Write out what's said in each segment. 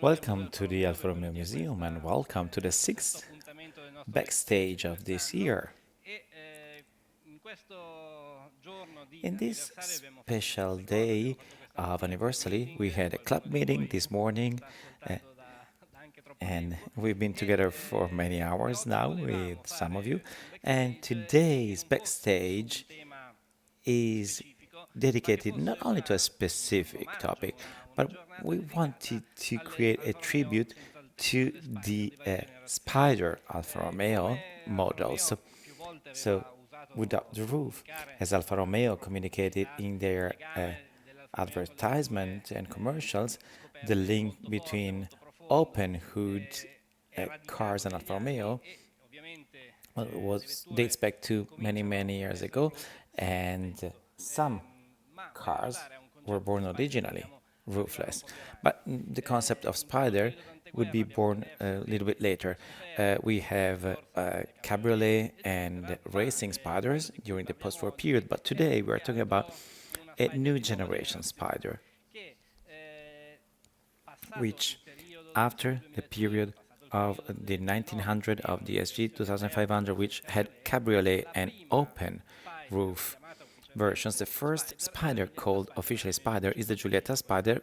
Welcome to the Alfa Romeo Museum and welcome to the sixth backstage of this year. In this special day of anniversary, we had a club meeting this morning, uh, and we've been together for many hours now with some of you. And today's backstage is dedicated not only to a specific topic, but we wanted to create a tribute to the Spider Alfa Romeo model. So without the roof, as Alfa Romeo communicated in their advertisement and commercials, the link between open hood cars and Alfa Romeo was dates back to many years ago, and some cars were born originally roofless, but the concept of spider would be born a little bit later. We have cabriolet and racing spiders during the post-war period, but today we are talking about a new generation spider, which after the period of the 1900 of the SG 2500, which had cabriolet and open roof versions. The first Spider called officially Spider is the Giulietta Spider,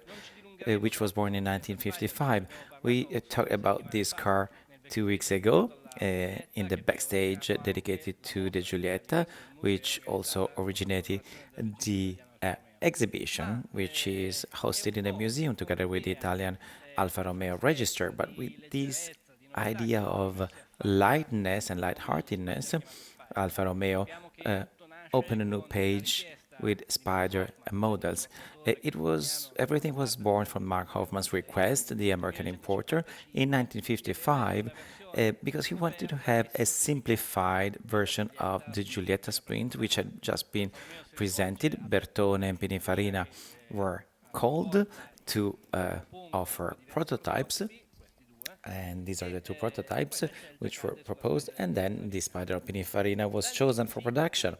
which was born in 1955. We talked about this car 2 weeks ago in the backstage dedicated to the Giulietta, which also originated the exhibition, which is hosted in the museum together with the Italian Alfa Romeo Register. But with this idea of lightness and lightheartedness, Alfa Romeo opened a new page with Spider models. Everything was born from Mark Hoffman's request, the American importer, in 1955, because he wanted to have a simplified version of the Giulietta Sprint, which had just been presented. Bertone and Pininfarina were called to offer prototypes, and these are the two prototypes which were proposed, and then the Spider Pininfarina was chosen for production.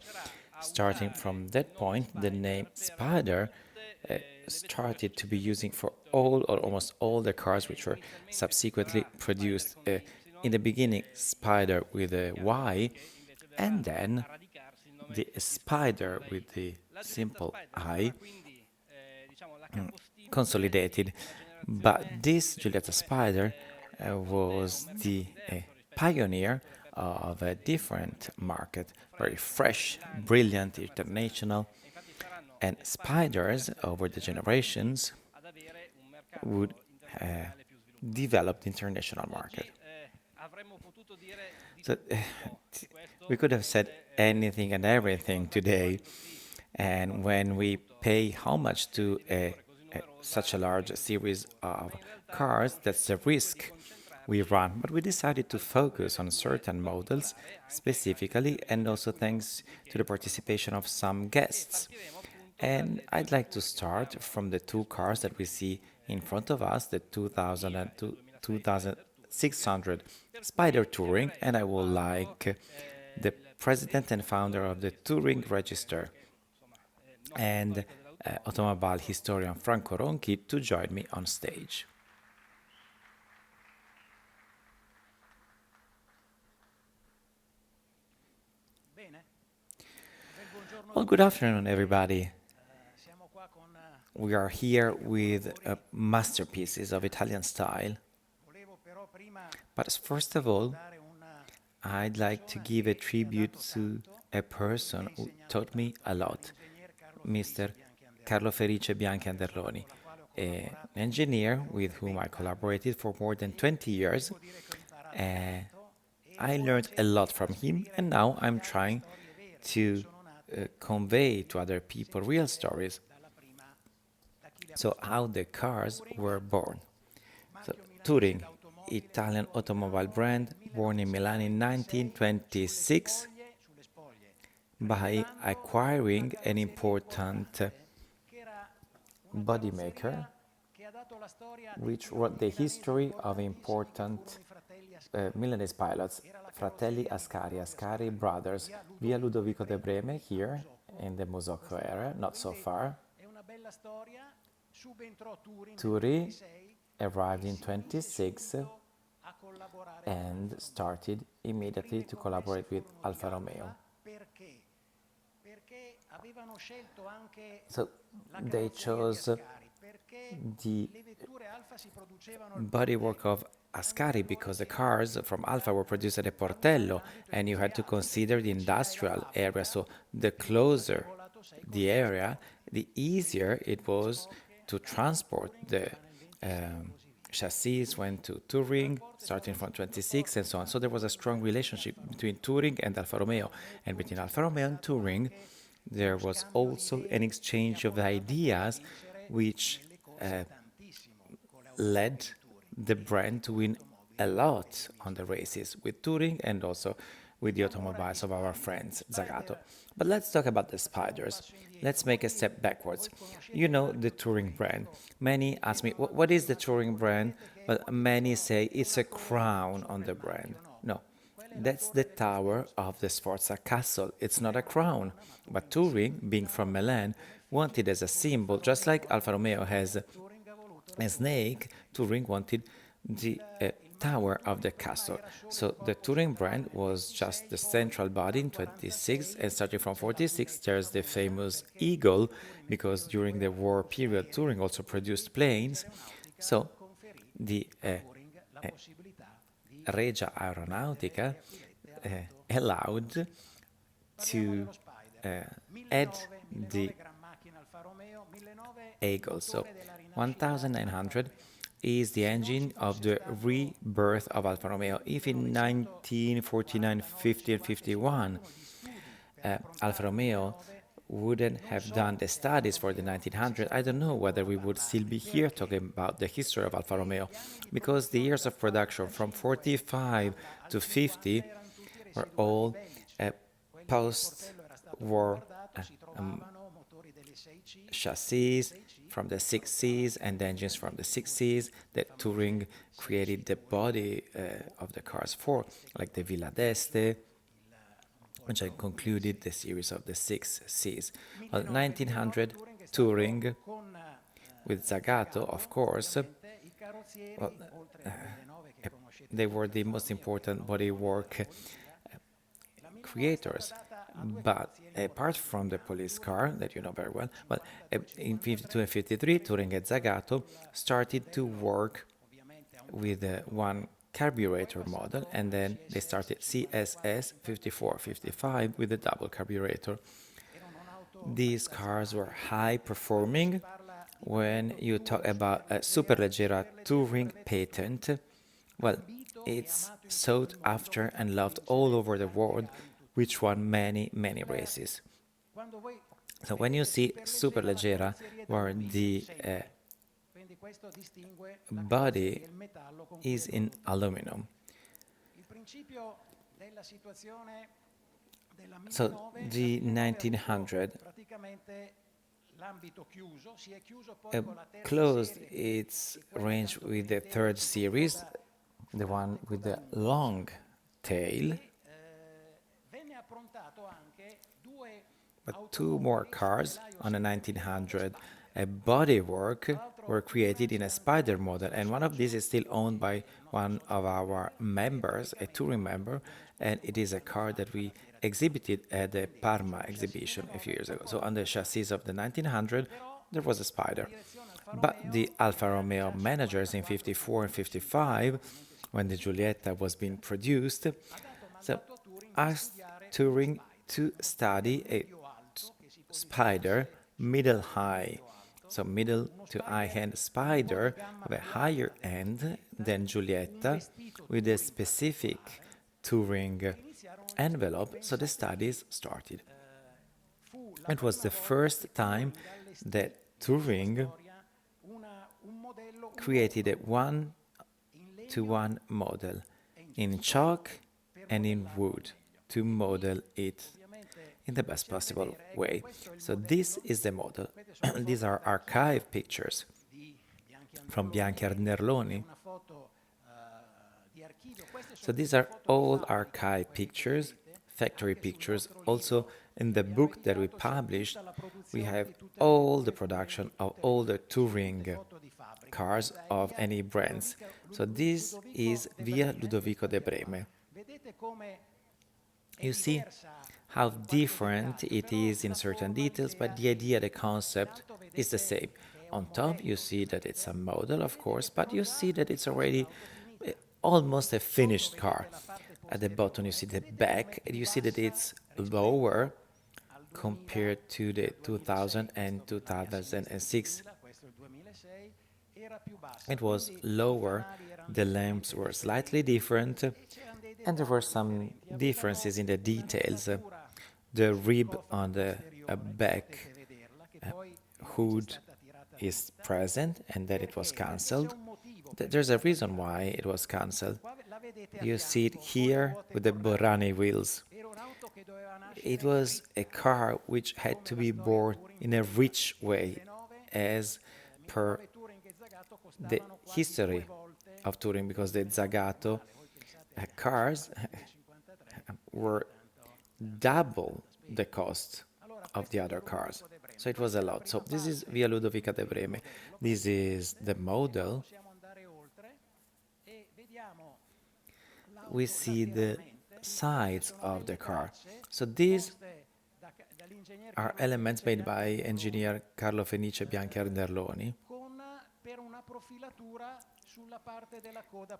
Starting from that point, the name Spider started to be used for all or almost all the cars which were subsequently produced. In the beginning, Spider with a Y, and then the Spider with the simple I consolidated. But this Giulietta Spider was the pioneer of a different market, very fresh, brilliant, international, and spiders over the generations would develop the international market. So we could have said anything and everything today, and when we pay how much to such a large series of cars, that's a risk we run. But we decided to focus on certain models specifically, and also thanks to the participation of some guests. And I'd like to start from the two cars that we see in front of us, the 2000 and 2600 Spider Touring, and I would like the president and founder of the Touring Register and automobile historian Franco Ronchi to join me on stage. Well, good afternoon, everybody. We are here with masterpieces of Italian style. But first of all, I'd like to give a tribute to a person who taught me a lot, Mr. Carlo Felice Bianchi Anderloni, an engineer with whom I collaborated for more than 20 years. I learned a lot from him, and now I'm trying to convey to other people real stories. So, how the cars were born. So, Touring, Italian automobile brand, born in Milan in 1926 by acquiring an important body maker which wrote the history of important Milanese pilots, Fratelli Ascari, Ascari brothers, via Ludovico de Breme here in the Musocco area, not so far. Turi arrived in 26 and started immediately to collaborate with Alfa Romeo. So they chose the bodywork of Ascari because the cars from Alfa were produced at a Portello and you had to consider the industrial area. So the closer the area, the easier it was to transport the chassis went to Touring, starting from 26 and so on. So there was a strong relationship between Touring and Alfa Romeo. And between Alfa Romeo and Touring, there was also an exchange of ideas which led the brand to win a lot on the races with Touring and also with the automobiles of our friends Zagato. But let's talk about the Spiders. Let's make a step backwards. You know the Touring brand. Many ask me, what is the Touring brand? But many say it's a crown on the brand. No, that's the tower of the Sforza castle. It's not a crown. But Touring, being from Milan, wanted as a symbol, just like Alfa Romeo has a snake, Touring wanted the tower of the castle. So the Touring brand was just the central body in 26, and starting from 46, there's the famous eagle, because during the war period, Touring also produced planes. So the Regia Aeronautica allowed to add the eagle. So 1900 is the engine of the rebirth of Alfa Romeo. If in 1949, 50 and 51 Alfa Romeo wouldn't have done the studies for the 1900, I don't know whether we would still be here talking about the history of Alfa Romeo, because the years of production from 45 to 50 were all post-war chassis from the 6Cs and engines from the 6Cs that Touring created the body of the cars for, like the Villa d'Este, which I concluded the series of the 6Cs. Well, 1900 Touring with Zagato, of course, well, they were the most important bodywork creators. But apart from the police car that you know very well, but in 52 and 53, Touring and Zagato started to work with one carburetor model, and then they started CSS 54, 55 with a double carburetor. These cars were high performing. When you talk about a Superleggera Touring patent, well, it's sought after and loved all over the world, which won many, many races. So when you see Superleggera, where the body is in aluminum. So the 1900 closed its range with the third series, the one with the long tail. But two more cars on a 1900 bodywork were created in a Spider model, and one of these is still owned by one of our members, a touring member, and it is a car that we exhibited at the Parma exhibition a few years ago. So on the chassis of the 1900, there was a Spider. But the Alfa Romeo managers in 54 and 55, when the Giulietta was being produced, so asked Touring to study a Spider middle high, so middle to high end Spider of a higher end than Giulietta with a specific Touring envelope. So the studies started. It was the first time that Touring created a one-to-one model in chalk and in wood to model it in the best possible way. So this is the model. These are archive pictures from Bianchi Arnerloni. So these are all archive pictures, factory pictures. Also in the book that we published, we have all the production of all the Touring cars of any brands. So this is Via Ludovico de Breme. You see how different it is in certain details, but the idea, the concept is the same. On top, you see that it's a model, of course, but you see that it's already almost a finished car. At the bottom, you see the back, and you see that it's lower compared to the 2000 and 2006. It was lower, the lamps were slightly different, and there were some differences in the details. The rib on the back hood is present, and then it was cancelled. There's a reason why it was cancelled. You see it here with the Borrani wheels. It was a car which had to be born in a rich way, as per the history of touring, because the Zagato cars were double the cost of the other cars. So it was a lot. So this is Via Ludovica de Breme. This is the model. We see the sides of the car. So these are elements made by engineer Carlo Fenice Bianchi Arderloni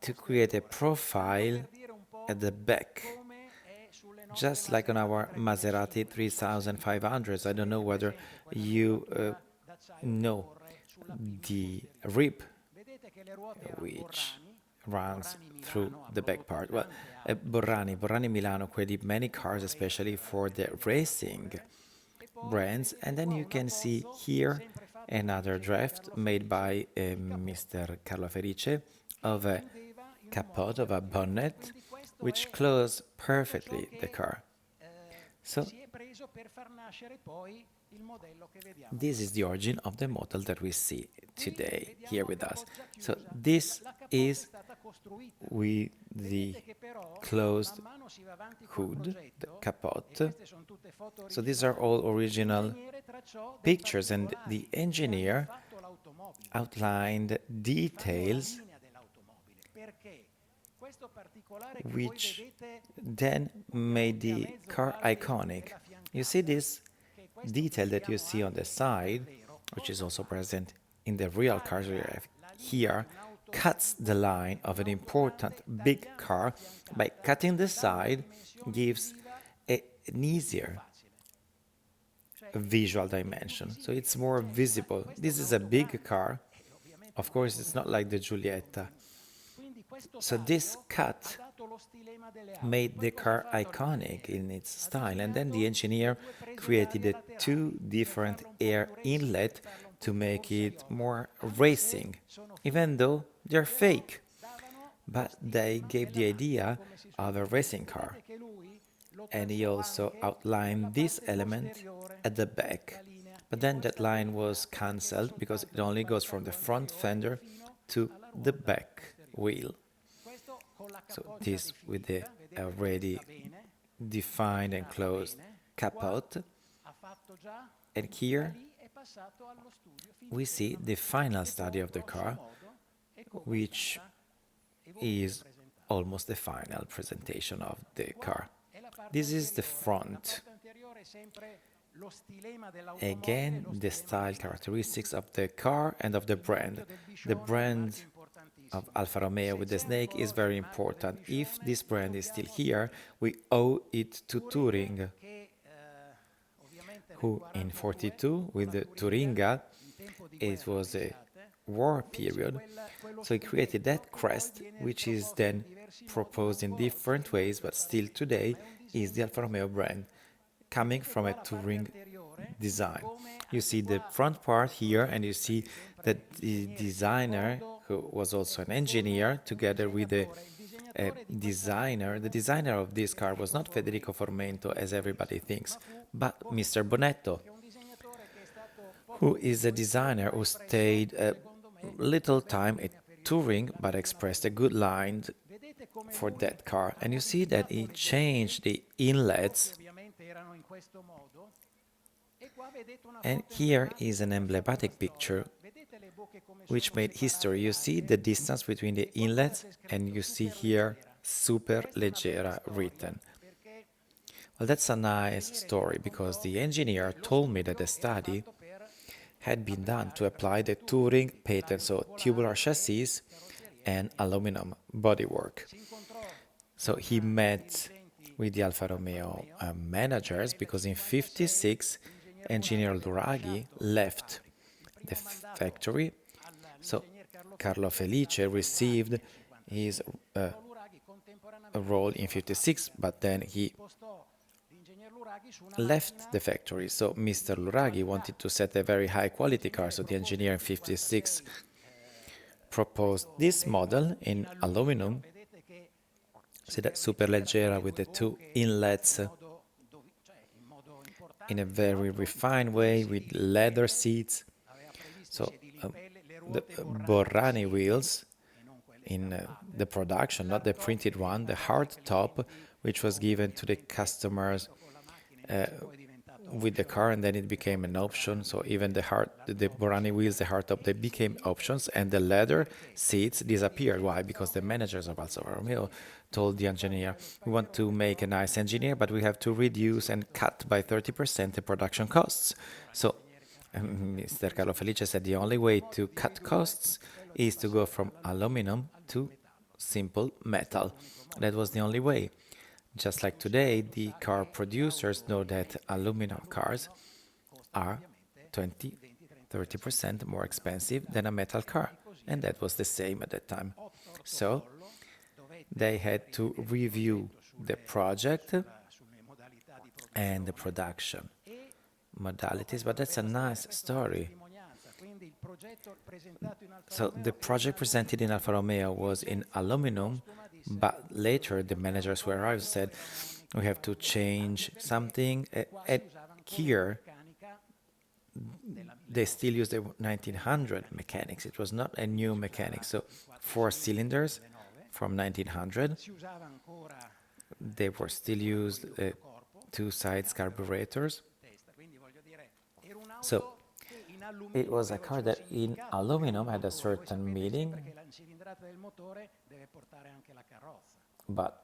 to create a profile at the back, just like on our Maserati 3500s. I don't know whether you know the rib which runs through the back part. Well, Borrani Milano created many cars, especially for the racing brands. And then you can see here another draft made by Mr. Carlo Felice of a capote, of a bonnet, which closed perfectly the car. So this is the origin of the model that we see today here with us. So this is with the closed hood, the capote. So these are all original pictures, and the engineer outlined details which then made the car iconic. You see this detail that you see on the side, which is also present in the real cars we have here, cuts the line of an important big car. By cutting the side, gives an easier visual dimension, so it's more visible. This is a big car, of course it's not like the Giulietta. So this cut made the car iconic in its style, and then the engineer created two different air inlet to make it more racing, even though they're fake, but they gave the idea of a racing car. And he also outlined this element at the back, but then that line was cancelled because it only goes from the front fender to the back wheel. So this with the already defined and closed capote. And here we see the final study of the car, which is almost the final presentation of the car. This is the front. Again, the style characteristics of the car and of the brand. The brand of Alfa Romeo with the snake is very important. If this brand is still here, we owe it to Touring, who in 42 with the Touringa, it was a war period, so he created that crest, which is then proposed in different ways, but still today is the Alfa Romeo brand, coming from a Touring design. You see the front part here, and you see that the designer, who was also an engineer, together with the designer. The designer of this car was not Federico Formento, as everybody thinks, but Mr. Bonetto, who is a designer who stayed a little time at Touring, but expressed a good line for that car. And you see that he changed the inlets And here is an emblematic picture which made history. You see the distance between the inlets, and you see here super leggera written. Well, that's a nice story because the engineer told me that the study had been done to apply the Turing patent, so tubular chassis and aluminum bodywork. So he met with the Alfa Romeo managers because in 56, engineer Luraghi left the factory. So Carlo Felice received his role in 56, but then he left the factory. So Mr. Luraghi wanted to set a very high quality car. So the engineer in 56 proposed this model in aluminum. See that superleggera with the two inlets in a very refined way with leather seats. So the Borrani wheels in the production, not the printed one, the hard top, which was given to the customers with the car, and then it became an option. So even the Borrani wheels, the hardtop, they became options, and the leather seats disappeared. Why? Because the managers of Alfa Romeo told the engineer, we want to make a nice engineer, but we have to reduce and cut by 30% the production costs. So Mr. Carlo Felice said the only way to cut costs is to go from aluminum to simple metal. That was the only way. Just like today, the car producers know that aluminum cars are 20-30% more expensive than a metal car. And that was the same at that time. So they had to review the project and the production modalities, but that's a nice story. So the project presented in Alfa Romeo was in aluminum, but later the managers who arrived said, we have to change something. And here, they still use the 1900 mechanics. It was not a new mechanic. So 4 cylinders from 1900. They were still used 2 sides carburetors. So it was a car that in aluminum had a certain meaning, but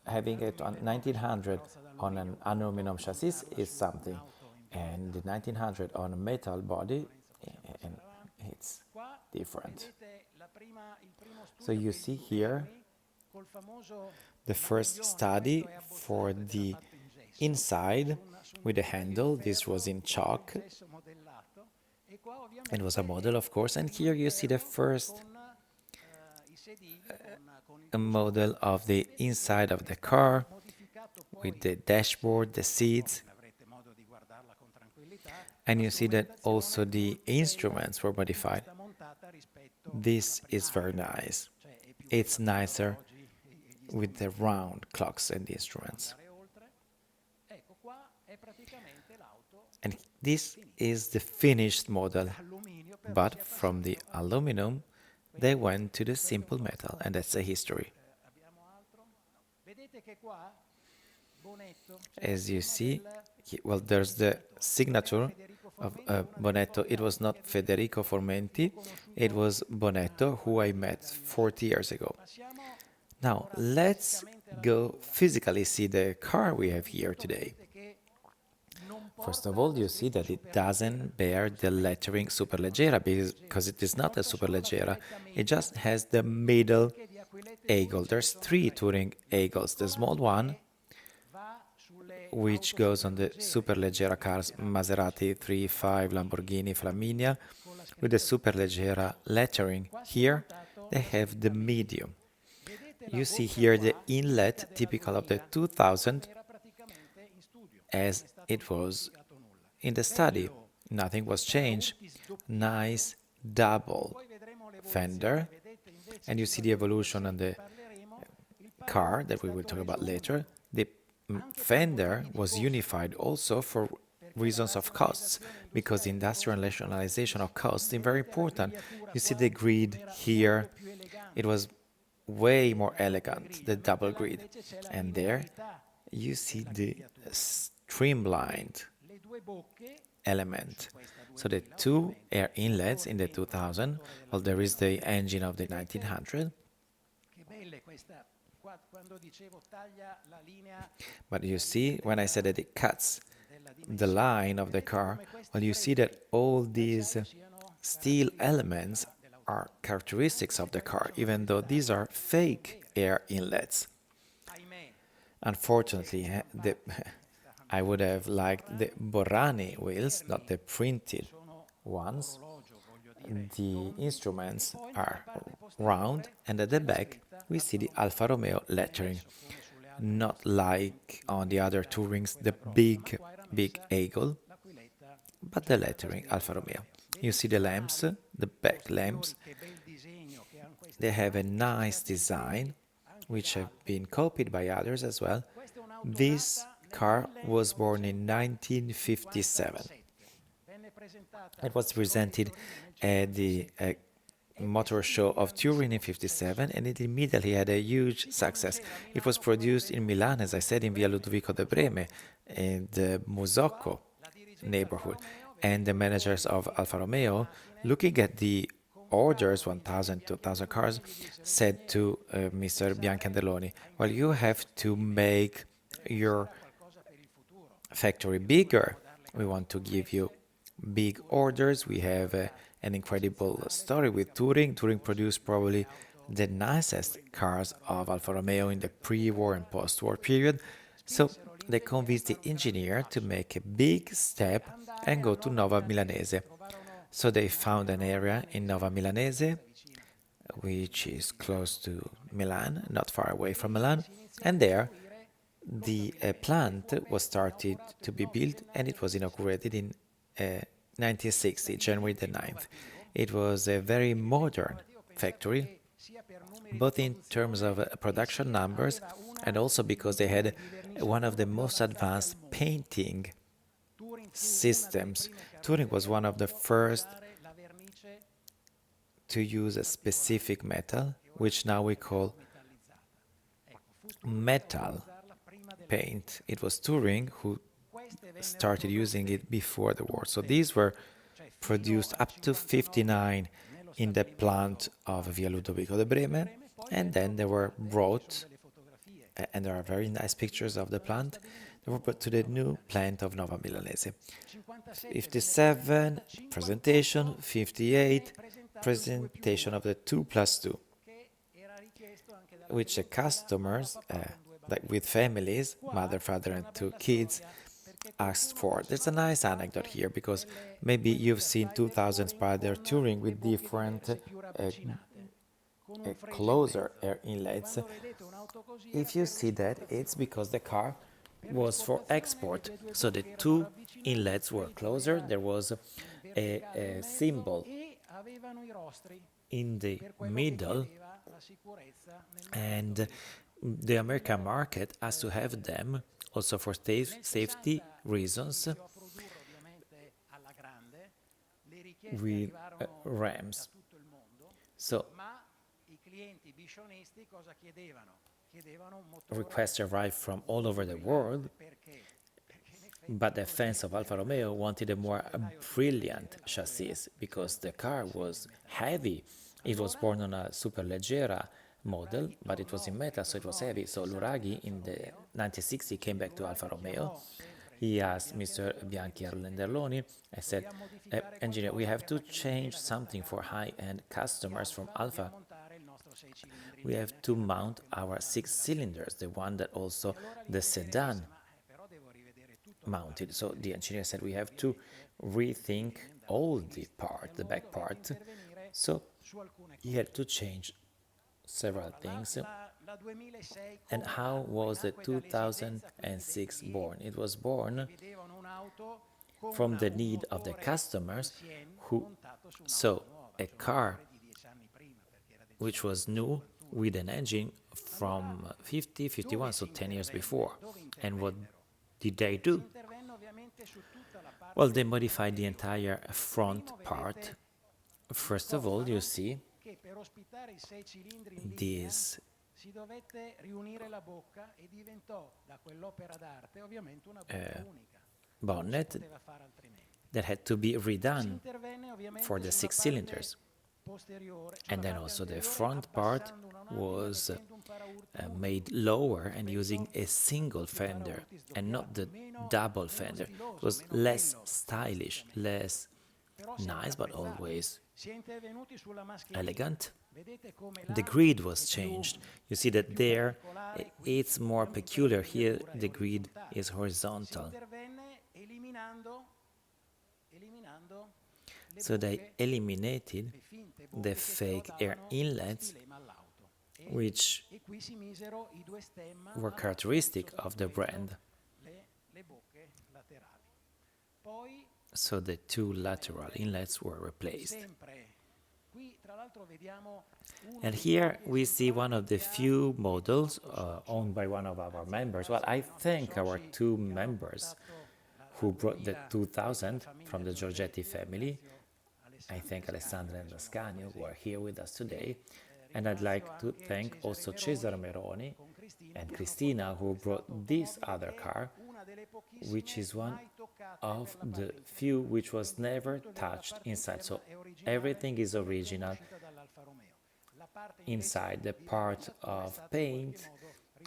having it on 1900 on an aluminum chassis is something, and the 1900 on a metal body, and it's different. So you see here the first study for the inside with the handle. This was in chalk. It was a model, of course, and here you see the first model of the inside of the car with the dashboard, the seats, and you see that also the instruments were modified. This is very nice. It's nicer with the round clocks and the instruments. And this is the finished model, but from the aluminum, they went to the simple metal, and that's a history. As you see, well, there's the signature of Bonetto. It was not Federico Formenti, it was Bonetto, who I met 40 years ago. Now, let's go physically see the car we have here today. First of all, you see that it doesn't bear the lettering Superleggera because it is not a Superleggera. It just has the middle eagle. There's 3 Touring eagles. The small one, which goes on the Superleggera cars, Maserati 3.5, Lamborghini, Flaminia, with the Superleggera lettering. Here, they have the medium. You see here the inlet, typical of the 2000, as it was in the study. Nothing was changed. Nice double fender. And you see the evolution on the car that we will talk about later. The fender was unified also for reasons of costs, because the industrial rationalization of costs is very important. You see the grid here. It was way more elegant, the double grid. And there you see the streamlined element. So the two air inlets in the 2000, well, there is the engine of the 1900, but you see, when I said that it cuts the line of the car, well, you see that all these steel elements are characteristics of the car, even though these are fake air inlets. Unfortunately, I would have liked the Borrani wheels, not the printed ones. The instruments are round, and at the back we see the Alfa Romeo lettering, not like on the other Tourings, the big eagle, but the lettering Alfa Romeo. You see the lamps, the back lamps. They have a nice design, which have been copied by others as well. This car was born in 1957. It was presented at the motor show of Turin in 57, and it immediately had a huge success. It was produced in Milan, as I said, in Via Ludovico de Breme, in the Musocco neighborhood. And the managers of Alfa Romeo, looking at the orders, 1,000, 2,000 cars, said to Mr. Biancandeloni, well, you have to make your factory bigger. We want to give you big orders. We have an incredible story with Touring. Touring produced probably the nicest cars of Alfa Romeo in the pre-war and post-war period. So they convinced the engineer to make a big step and go to Nova Milanese. So they found an area in Nova Milanese, which is close to Milan, not far away from Milan, and there the plant was started to be built, and it was inaugurated in 1960, January the 9th. It was a very modern factory, both in terms of production numbers and also because they had one of the most advanced painting systems. Touring was one of the first to use a specific metal, which now we call metal paint. It was Touring who started using it before the war. So these were produced up to 59 in the plant of Via Ludovico de Breme, and then they were brought, and there are very nice pictures of the plant, they were brought to the new plant of Nova Milanese. 57, presentation, 58, presentation of the 2+2, which the customers, like with families, mother, father, and two kids, asked for. There's a nice anecdote here because maybe you've seen 2000 Spider Touring with different closer air inlets. If you see that, it's because the car was for export. So the two inlets were closer. There was a symbol in the middle, and the American market has to have them also for safety reasons with rams. So requests arrived from all over the world, but the fans of Alfa Romeo wanted a more brilliant chassis because the car was heavy. It was born on a Superleggera model, but it was in metal, so it was heavy. So Luraghi in the 1960 came back to Alfa Romeo. He asked Mr. Bianchi Arlenderloni, I said, engineer, we have to change something for high-end customers from Alfa. We have to mount our 6 cylinders, the one that also the sedan mounted. So the engineer said we have to rethink all the part, the back part. So he had to change several things. And how was the 2006 born? It was born from the need of the customers who saw a car which was new with an engine from 50, 51, so 10 years before. And what did they do? Well, they modified the entire front part. First of all, you see this bonnet that had to be redone for the 6 cylinders. And then also the front part was made lower and using a single fender and not the double fender. It was less stylish, less nice, but always elegant. The grid was changed. You see that there it's more peculiar. Here the grid is horizontal. So they eliminated the fake air inlets, which were characteristic of the brand. So the two lateral inlets were replaced. And here we see one of the few models owned by one of our members. Well, I thank our two members who brought the 2000 from the Giorgetti family. I thank Alessandra and Ascanio, who are here with us today. And I'd like to thank also Cesare Meroni and Cristina, who brought this other car, which is one of the few which was never touched inside. So everything is original. Inside, the part of paint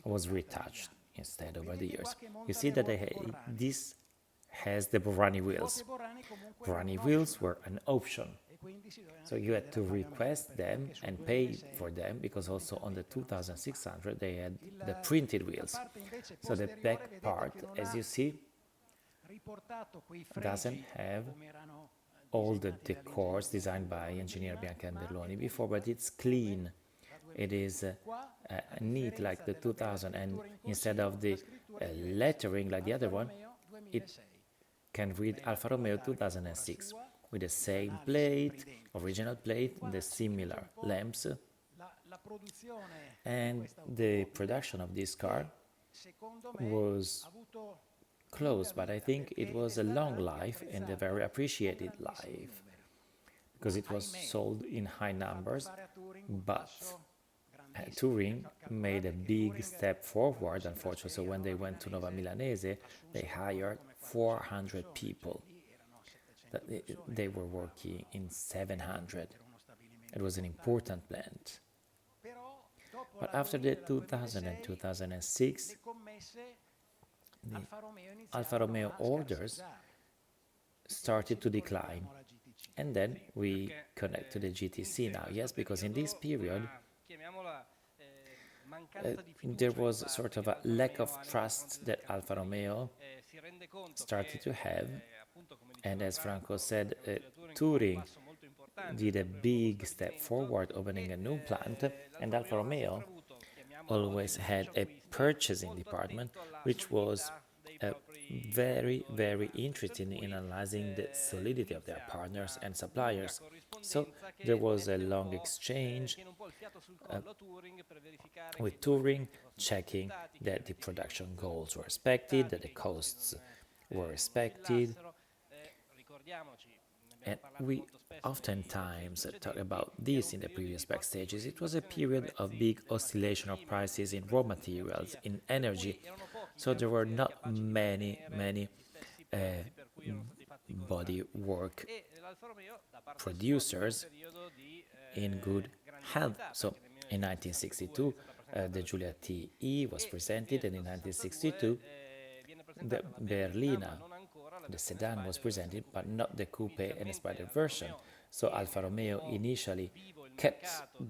was retouched instead over the years. You see that this has the Brovarone wheels. Brovarone wheels were an option. So you had to request them and pay for them, because also on the 2600 they had the printed wheels. So the back part, as you see, doesn't have all the decors designed by engineer Bianca Anderloni before, but it's clean. It is neat like the 2000, and instead of the lettering like the other one, it can read Alfa Romeo 2006 with the same plate, original plate, the similar lamps. And the production of this car was closed, but I think it was a long life and a very appreciated life, because it was sold in high numbers, but Touring made a big step forward, unfortunately. So when they went to Nova Milanese, they hired 400 people. They were working in 700. It was an important plant. But after the 2000 and 2006, the Alfa Romeo orders started to decline. And then we connect to the GTC now. Yes, because in this period, there was sort of a lack of trust that Alfa Romeo started to have. And as Franco said, Touring did a big step forward, opening a new plant, and Alfa Romeo always had a purchasing department, which was very, very interested in analyzing the solidity of their partners and suppliers. So there was a long exchange with Touring, checking that the production goals were respected, that the costs were respected. And we oftentimes talk about this in the previous backstages. It was a period of big oscillation of prices in raw materials, in energy. So there were not many body work producers in good health. So in 1962, the Giulia TE was presented, and in 1962, the Berlina, the sedan, was presented, but not the coupe and Spider version. So Alfa Romeo initially kept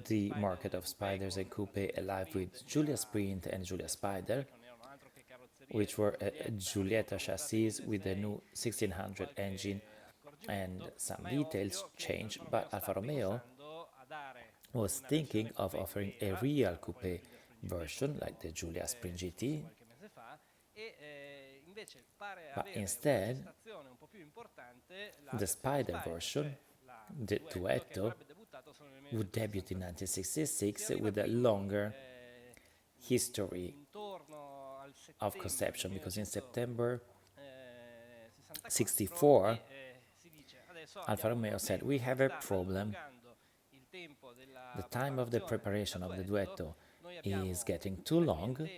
the market of Spiders and coupe alive with Giulia Sprint and Giulia Spider, which were a Giulietta chassis with the new 1600 engine and some details changed, but Alfa Romeo was thinking of offering a real coupe version like the Giulia Sprint GT, but instead the Spider version, the Duetto, would debut in 1966 with a longer history of conception, because in September 64 Alfa Romeo said, we have a problem. The time of the preparation of the Duetto is getting too long.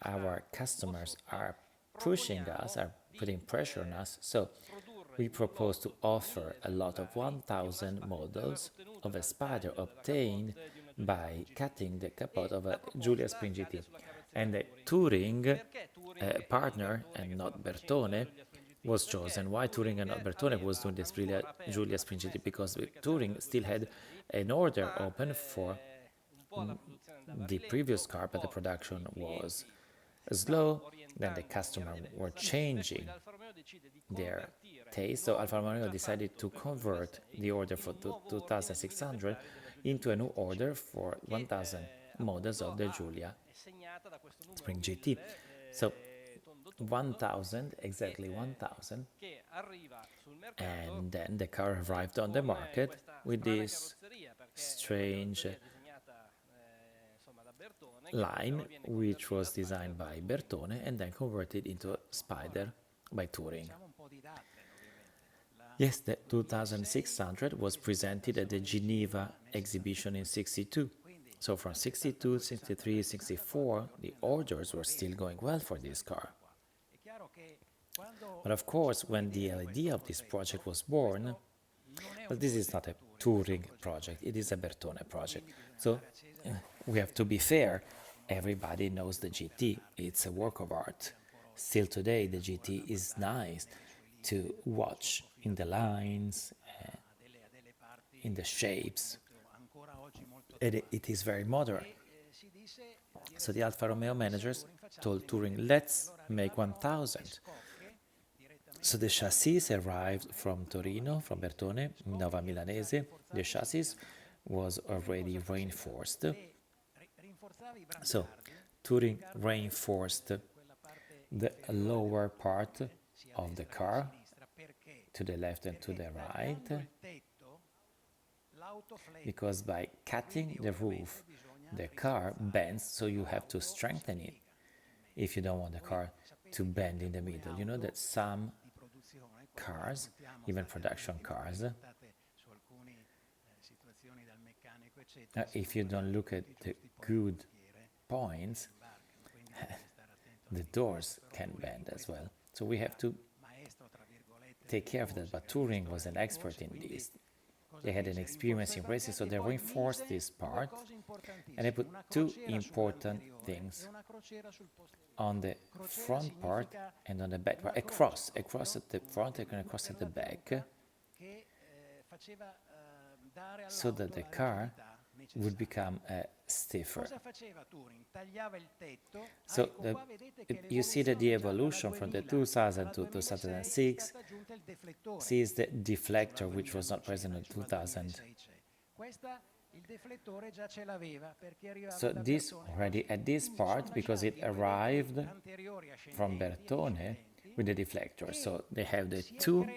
Our customers are pushing us, are putting pressure on us. So we propose to offer a lot of 1,000 models of a Spider obtained by cutting the capot of a Giulia Spring GT. And the touring partner, and not Bertone, was chosen. Why Touring and not Bertone was doing this Giulia Spring GT? Because Touring still had an order open for the previous car, but the production was slow. Then the customer were changing their taste, so Alfa Romeo decided to convert the order for 2,600 into a new order for 1,000 models of the Giulia Spring GT. So 1,000, exactly 1,000, and then the car arrived on the market with this strange line, which was designed by Bertone and then converted into a Spider by Touring. Yes, the 2600 was presented at the Geneva exhibition in 62. So from 62, 63, 64, the orders were still going well for this car. But of course, when the idea of this project was born, well, this is not a Touring project, it is a Bertone project. So we have to be fair. Everybody knows the GT, it's a work of art. Still today, the GT is nice to watch in the lines, in the shapes. It is very modern. So the Alfa Romeo managers told Touring, let's make 1,000. So the chassis arrived from Torino, from Bertone, Nova Milanese. The chassis was already reinforced. So Touring reinforced the lower part of the car to the left and to the right, because by cutting the roof, the car bends, so you have to strengthen it if you don't want the car to bend in the middle. You know that some cars, even production cars, if you don't look at the good points, the doors can bend as well. So we have to take care of that. But Touring was an expert in this. They had an experience in racing, so they reinforced this part, and they put two important things on the front part and on the back part, across at the front and across at the back, so that the car would become stiffer. So you see that the evolution from the 2000 to 2006 sees the deflector, which was not present in 2000. So this already at this part, because it arrived from Bertone with the deflector. So they have the two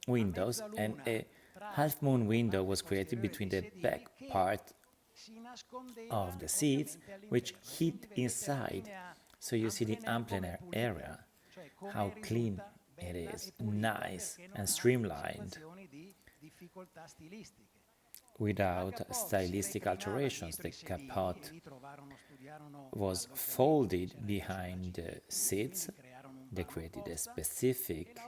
windows, and a half-moon window was created between the back part of the seats, which hid inside. So you see the empennage area, how clean it is, nice and streamlined, without stylistic alterations. The capot was folded behind the seats. They created a specific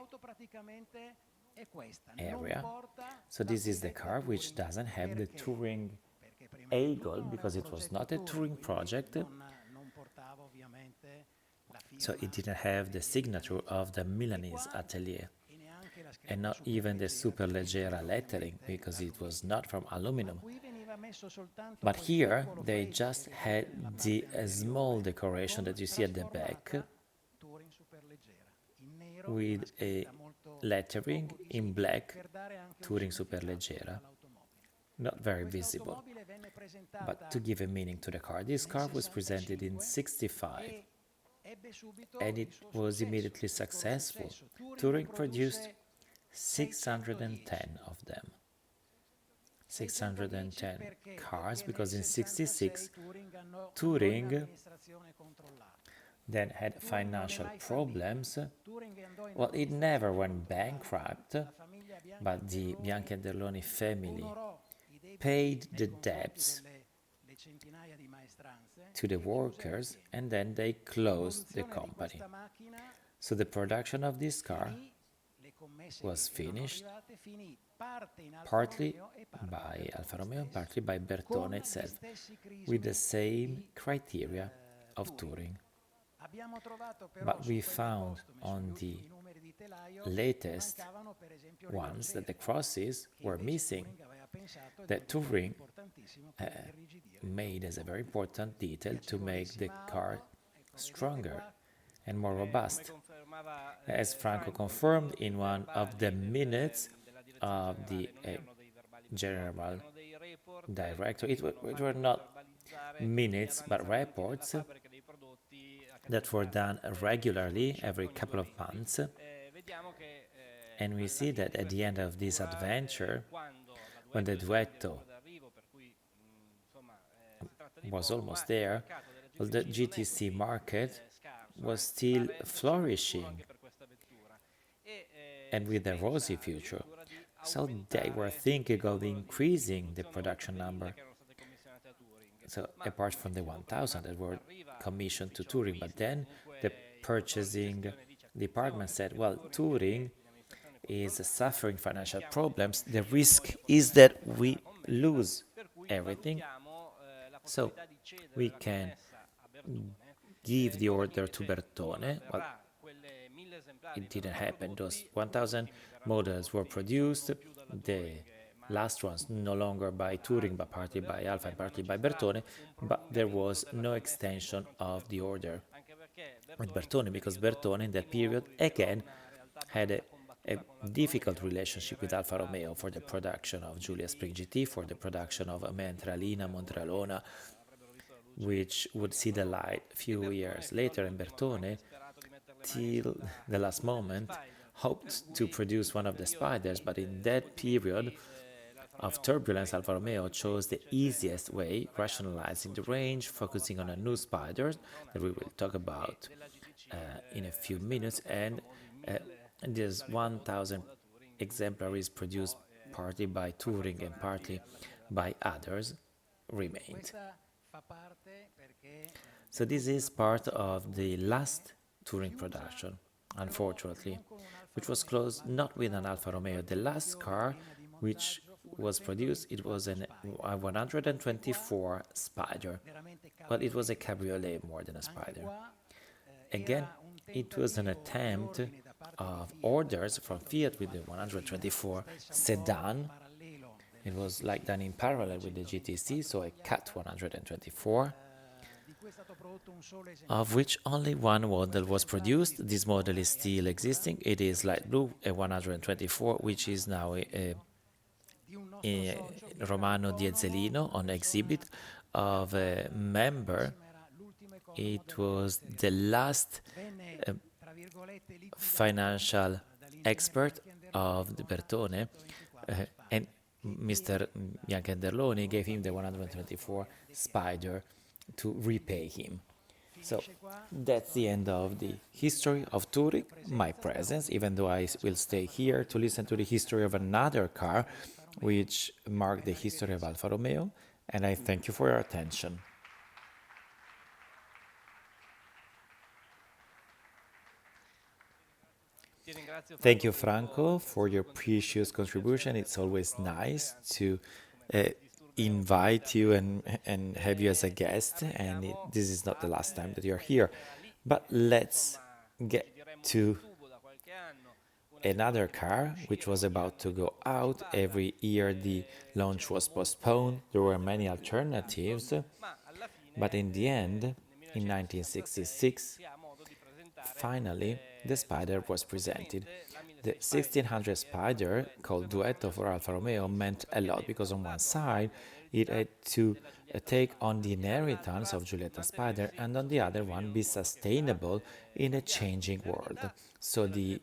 area. So this is the car which doesn't have the Touring eagle, because it was not a Touring project. So it didn't have the signature of the Milanese atelier, and not even the Superleggera lettering, because it was not from aluminum. But here they just had the small decoration that you see at the back, with a lettering in black, Touring Superleggera. Not very visible, but to give a meaning to the car. This car was presented in 65, and it was immediately successful. Touring produced 610 of them. 610 cars, because in 66 Touring then had financial problems. Well, it never went bankrupt, but the Bianchi-Anderloni family paid the debts to the workers, and then they closed the company. So the production of this car was finished partly by Alfa Romeo and partly by Bertone itself, with the same criteria of touring. But we found on the latest ones that the crosses were missing, that touring made as a very important detail to make the car stronger and more robust. As Franco confirmed in one of the minutes of the general director, it were not minutes but reports that were done regularly every couple of months. And we see that at the end of this adventure, when the duetto was almost there, well, the GTC market was still flourishing and with a rosy future. So they were thinking of increasing the production number. So apart from the 1,000 that were commissioned to touring, but then the purchasing department said, well, touring is suffering financial problems. The risk is that we lose everything. So we can give the order to Bertone. Well, it didn't happen. Those 1,000 models were produced. The last ones no longer by Touring, but partly by Alfa and partly by Bertone, but there was no extension of the order with Bertone, because Bertone in that period again had a difficult relationship with Alfa Romeo for the production of Giulia Spring GT, for the production of Mentralina, Montralona, which would see the light a few years later, and Bertone, till the last moment, hoped to produce one of the Spiders, but in that period of turbulence, Alfa Romeo chose the easiest way, rationalizing the range, focusing on a new Spider that we will talk about in a few minutes, and there's 1,000 exemplaries produced partly by Touring and partly by others remained. So this is part of the last Touring production, unfortunately, which was closed not with an Alfa Romeo. The last car which was produced, it was a 124 Spider, but it was a cabriolet more than a Spider. Again, it was an attempt of orders from Fiat with the 124 sedan. It was like done in parallel with the GTC, so a cut 124, of which only one model was produced. This model is still existing. It is light blue, a 124, which is now a Romano Dieselino on exhibit of a member. It was the last financial expert of the Bertone, and Mr. Biancanderloni gave him the 124 Spider to repay him. So that's the end of the history of Touring, my presence, even though I will stay here to listen to the history of another car which marked the history of Alfa Romeo, and I thank you for your attention. Thank you, Franco, for your precious contribution. It's always nice to invite you and have you as a guest, and this is not the last time that you're here. But let's get to another car which was about to go out. Every year the launch was postponed. There were many alternatives, but in the end, in 1966, finally the Spider was presented. The 1600 Spider, called Duetto for Alfa Romeo, meant a lot because on one side it had to take on the inheritance of Giulietta Spider, and on the other one be sustainable in a changing world. So the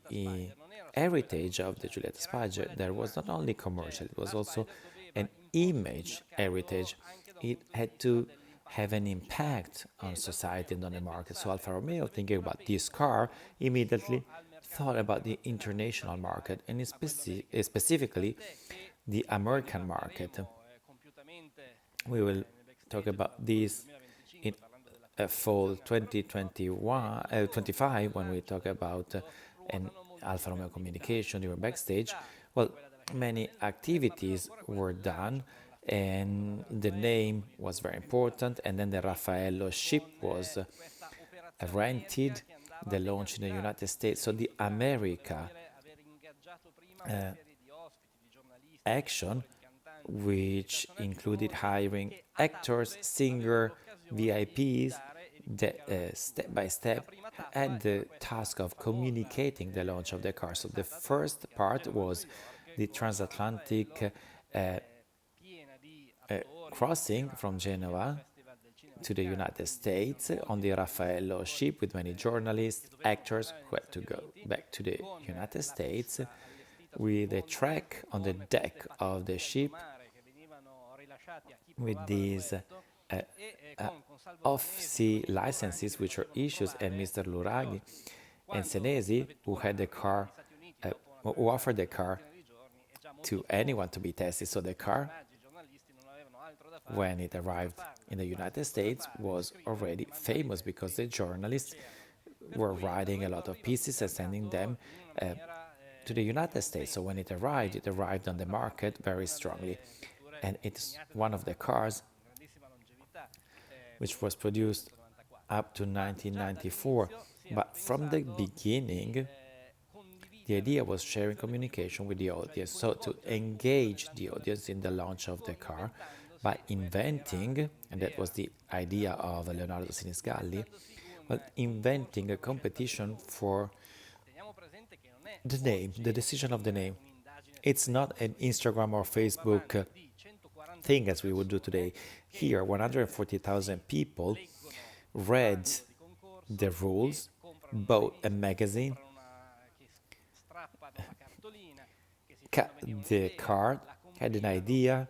heritage of the Giulietta Spider there was not only commercial, it was also an image heritage. It had to have an impact on society and on the market. So Alfa Romeo, thinking about this car, immediately thought about the international market, and specifically the American market. We will talk about this in fall 2021, 25, when we talk about an Alfa Romeo communication during Backstage, well, many activities were done and the name was very important. And then the Raffaello ship was rented, the launch in the United States. So the America action, which included hiring actors, singers, VIPs, that step by step had the task of communicating the launch of the car. So the first part was the transatlantic crossing from Genoa to the United States on the Raffaello ship with many journalists, actors who had to go back to the United States with a track on the deck of the ship with these off-sea licenses which are issued, and Mr. Luraghi and Senesi, who had the car, who offered the car to anyone to be tested. So the car, when it arrived in the United States, was already famous because the journalists were writing a lot of pieces and sending them to the United States. So when it arrived on the market very strongly. And it's one of the cars which was produced up to 1994. But from the beginning, the idea was sharing communication with the audience, so to engage the audience in the launch of the car by inventing, and that was the idea of Leonardo Sinisgalli, but inventing a competition for the name, the decision of the name. It's not an Instagram or Facebook thing as we would do today. Here, 140,000 people read the rules, bought a magazine, cut the card, had an idea,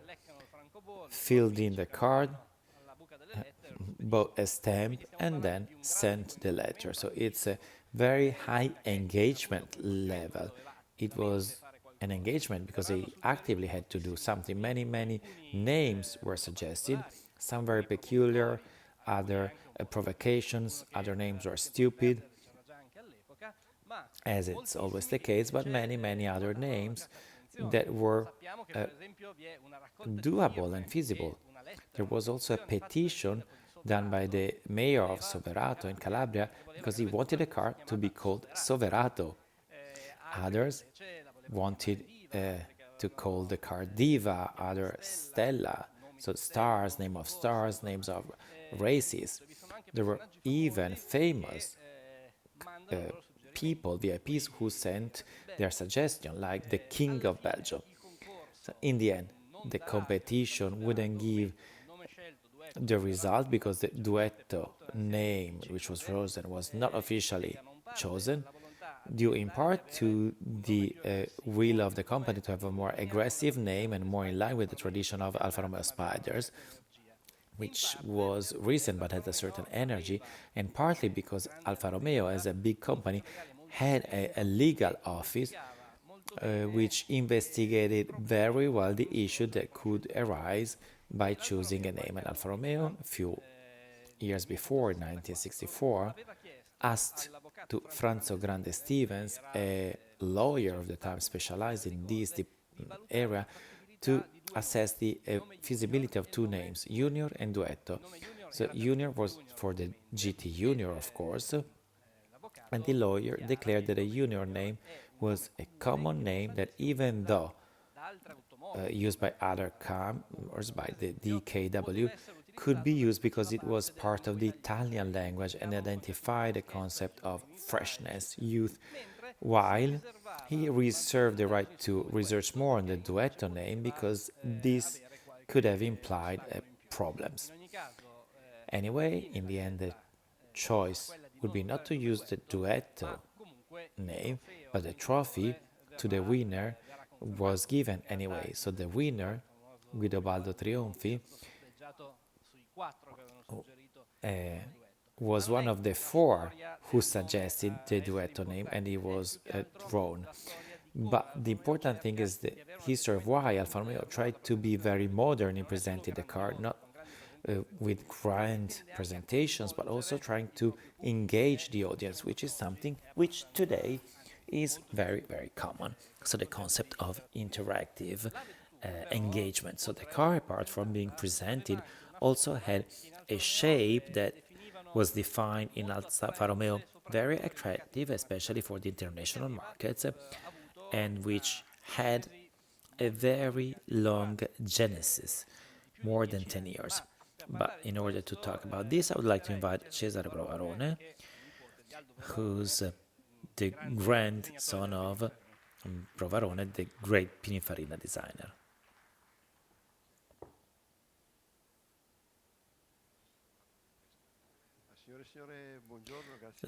filled in the card, bought a stamp, and then sent the letter. So it's a very high engagement level. It was an engagement because they actively had to do something. Many names were suggested, some very peculiar, other provocations, other names were stupid, as it's always the case, but many other names that were doable and feasible. There was also a petition done by the mayor of Soverato in Calabria because he wanted the car to be called Soverato. Others wanted to call the car Diva, other Stella, so stars, name of stars, names of races. There were even famous people, VIPs, who sent their suggestion, like the King of Belgium. So in the end, the competition wouldn't give the result because the duetto name, which was chosen, was not officially chosen, due in part to the will of the company to have a more aggressive name and more in line with the tradition of Alfa Romeo Spiders, which was recent but had a certain energy, and partly because Alfa Romeo, as a big company, had a legal office which investigated very well the issue that could arise by choosing a name. And Alfa Romeo, a few years before, 1964, asked to Franco Grande Stevens, a lawyer of the time specialized in this area, to assess the feasibility of two names, Junior and Duetto. So Junior was for the GT Junior, of course, and the lawyer declared that a Junior name was a common name that, even though used by other cars, by the DKW, could be used because it was part of the Italian language and identified the concept of freshness, youth, while he reserved the right to research more on the Duetto name because this could have implied problems. Anyway, in the end, the choice would be not to use the Duetto name, but the trophy to the winner was given anyway. So the winner, Guidobaldo Trionfi, was one of the four who suggested the Duetto name, and he was drawn. But the important thing is the history of why Alfa Romeo tried to be very modern in presenting the car, not with grand presentations, but also trying to engage the audience, which is something which today is very, very common. So the concept of interactive engagement. So the car, apart from being presented, also had a shape that was defined in Alfa Romeo very attractive, especially for the international markets, and which had a very long genesis, more than 10 years. But in order to talk about this, I would like to invite Cesare Brovarone, who's the grandson of Brovarone, the great Pininfarina designer.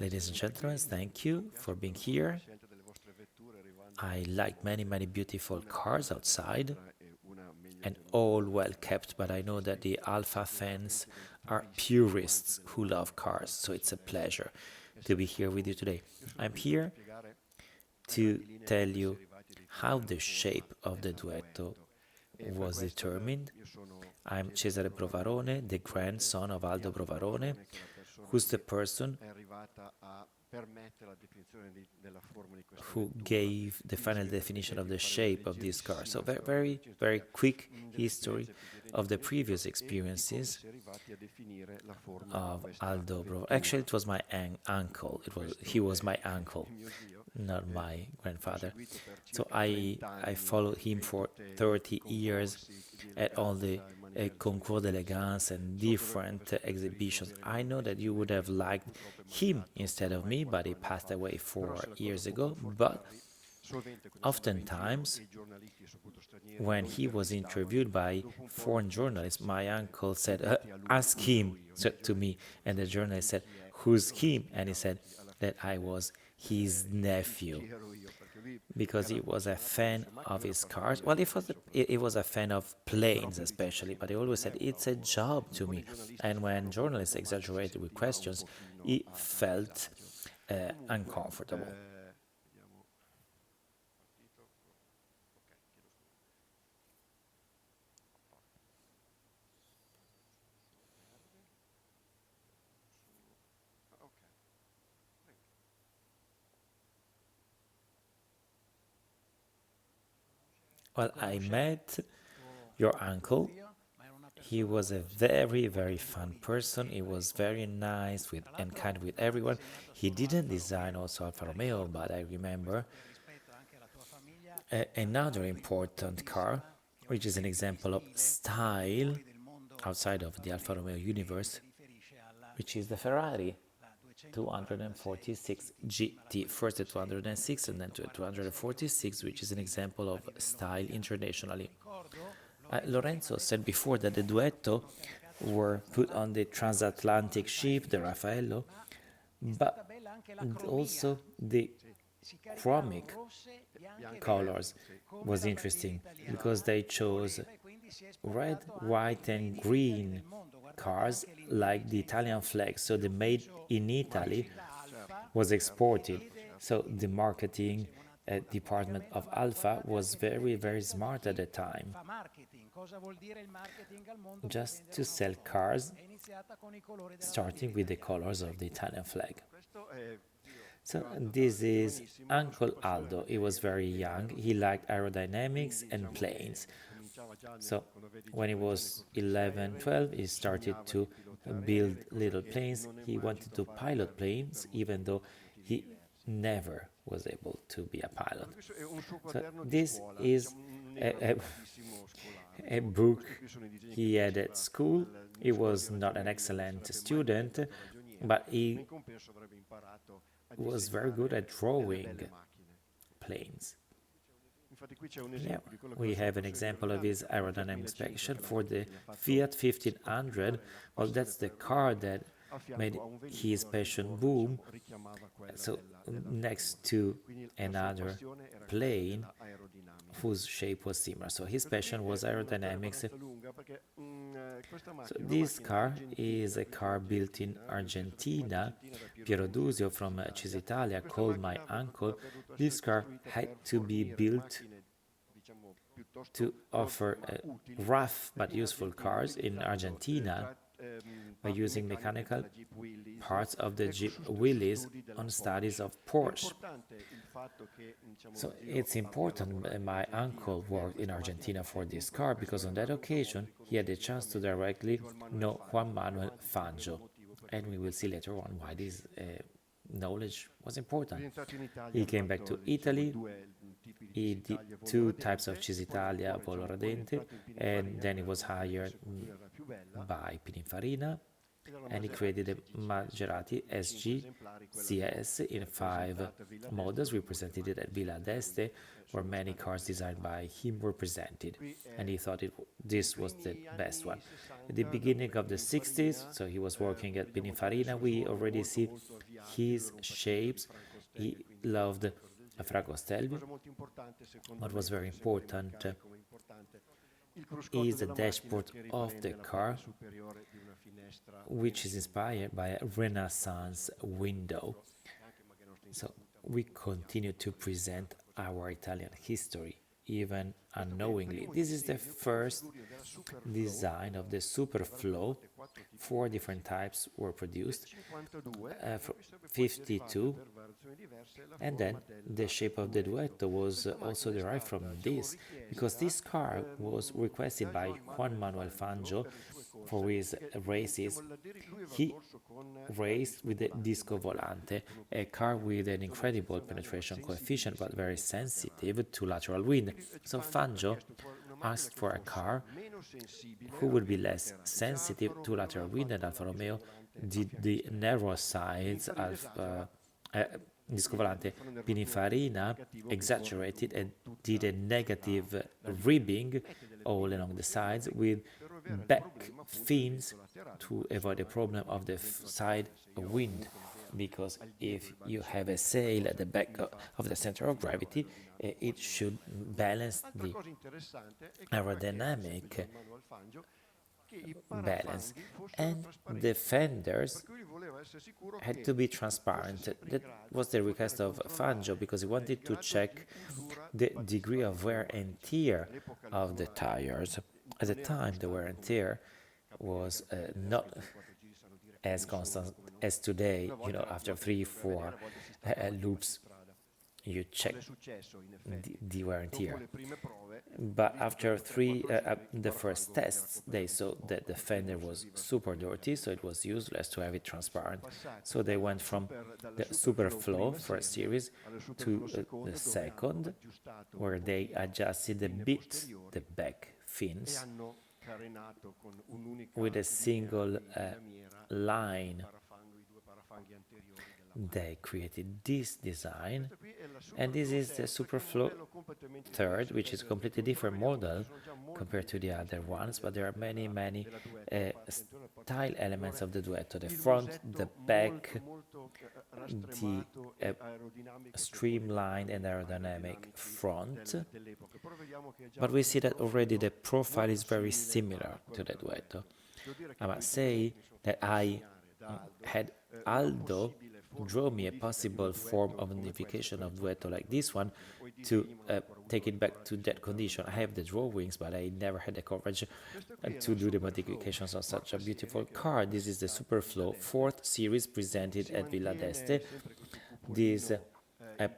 Ladies and gentlemen, thank you for being here. I like many, many beautiful cars outside and all well kept, but I know that the Alfa fans are purists who love cars, so it's a pleasure to be here with you today. I'm here to tell you how the shape of the duetto was determined. I'm Cesare Brovarone, the grandson of Aldo Brovarone, who's the person who gave the final definition of the shape of this car. So very, very, very quick history of the previous experiences of Aldo Bro. Actually, it was my uncle. He was my uncle, not my grandfather. So I followed him for 30 years at all the concours d'élégance and different exhibitions. I know that you would have liked him instead of me, but he passed away 4 years ago. But oftentimes, when he was interviewed by foreign journalists, my uncle said, ask him, to me. And the journalist said, who's him? And he said that I was his nephew, because he was a fan of his cars. Well, he was a fan of planes especially, but he always said, it's a job to me. And when journalists exaggerated with questions, he felt uncomfortable. Well, I met your uncle. He was a very, very fun person. He was very nice with and kind with everyone. He didn't design also Alfa Romeo, but I remember another important car, which is an example of style outside of the Alfa Romeo universe, which is the Ferrari 246 GT. First the 206 and then to 246, which is an example of style internationally. Lorenzo said before that the duetto were put on the transatlantic ship, the Raffaello, but also the chromic colors was interesting because they chose red, white, and green cars like the Italian flag. So the made in Italy was exported. So the marketing department of Alfa was very, very smart at the time, just to sell cars starting with the colors of the Italian flag. So this is Uncle Aldo. He was very young. He liked aerodynamics and planes. So when he was 11, 12, he started to build little planes. He wanted to pilot planes, even though he never was able to be a pilot. So this is a book he had at school. He was not an excellent student, but he was very good at drawing planes. Yeah, we have an example of his aerodynamic inspection for the Fiat 1500. Well, that's the car that made his passion boom. So next to another plane whose shape was similar. So his passion was aerodynamics. So this car is a car built in Argentina. Piero Dusio from Cisitalia called my uncle. This car had to be built to offer rough but useful cars in Argentina. by using mechanical parts of the Jeep wheelies on studies of Porsche. So it's important my uncle worked in Argentina for this car because on that occasion he had the chance to directly know Juan Manuel Fangio. And we will see later on why this knowledge was important. He came back to Italy. He did two types of Cisitalia, Volo Radente, and then he was hired by Pininfarina, and he created a Maserati SG CS in 5 models represented at Villa d'Este, where many cars designed by him were presented, and he thought this was the best one. At the beginning of the 60s, so he was working at Pininfarina, we already see his shapes. He loved Franco. What was very important is the dashboard of the car, which is inspired by a Renaissance window. So we continue to present our Italian history, even unknowingly. This is the first design of the Superflow. 4 different types were produced, 52, and then the shape of the Duetto was also derived from this, because this car was requested by Juan Manuel Fangio for his races. He raced with the Disco Volante, a car with an incredible penetration coefficient but very sensitive to lateral wind. So Fangio asked for a car who would be less sensitive to lateral wind, and Alfa Romeo did the narrow sides of Disco Volante. Pininfarina exaggerated and did a negative ribbing all along the sides with back fins to avoid the problem of the side wind, because if you have a sail at the back of the center of gravity, it should balance the aerodynamic balance, and the fenders had to be transparent. That was the request of Fangio because he wanted to check the degree of wear and tear of the tires. At the time, the wear and tear was not as constant as today. After 3-4 loops, you check the wear and tear. But after the first tests, they saw that the fender was super dirty, so it was useless to have it transparent. So they went from the Superflow first series to the second, where they adjusted a bit the back fins with a single line. They created this design, and this is the Superflow third, which is a completely different model compared to the other ones, but there are many style elements of the Duetto: the front, the back, the streamlined and aerodynamic front. But we see that already the profile is very similar to the Duetto. I must say that I had Aldo draw me a possible form of modification of Duetto like this one to take it back to that condition. I have the drawings, but I never had the courage to do the modifications on such a beautiful car. This is the Superflow 4th series presented at Villa d'Este. This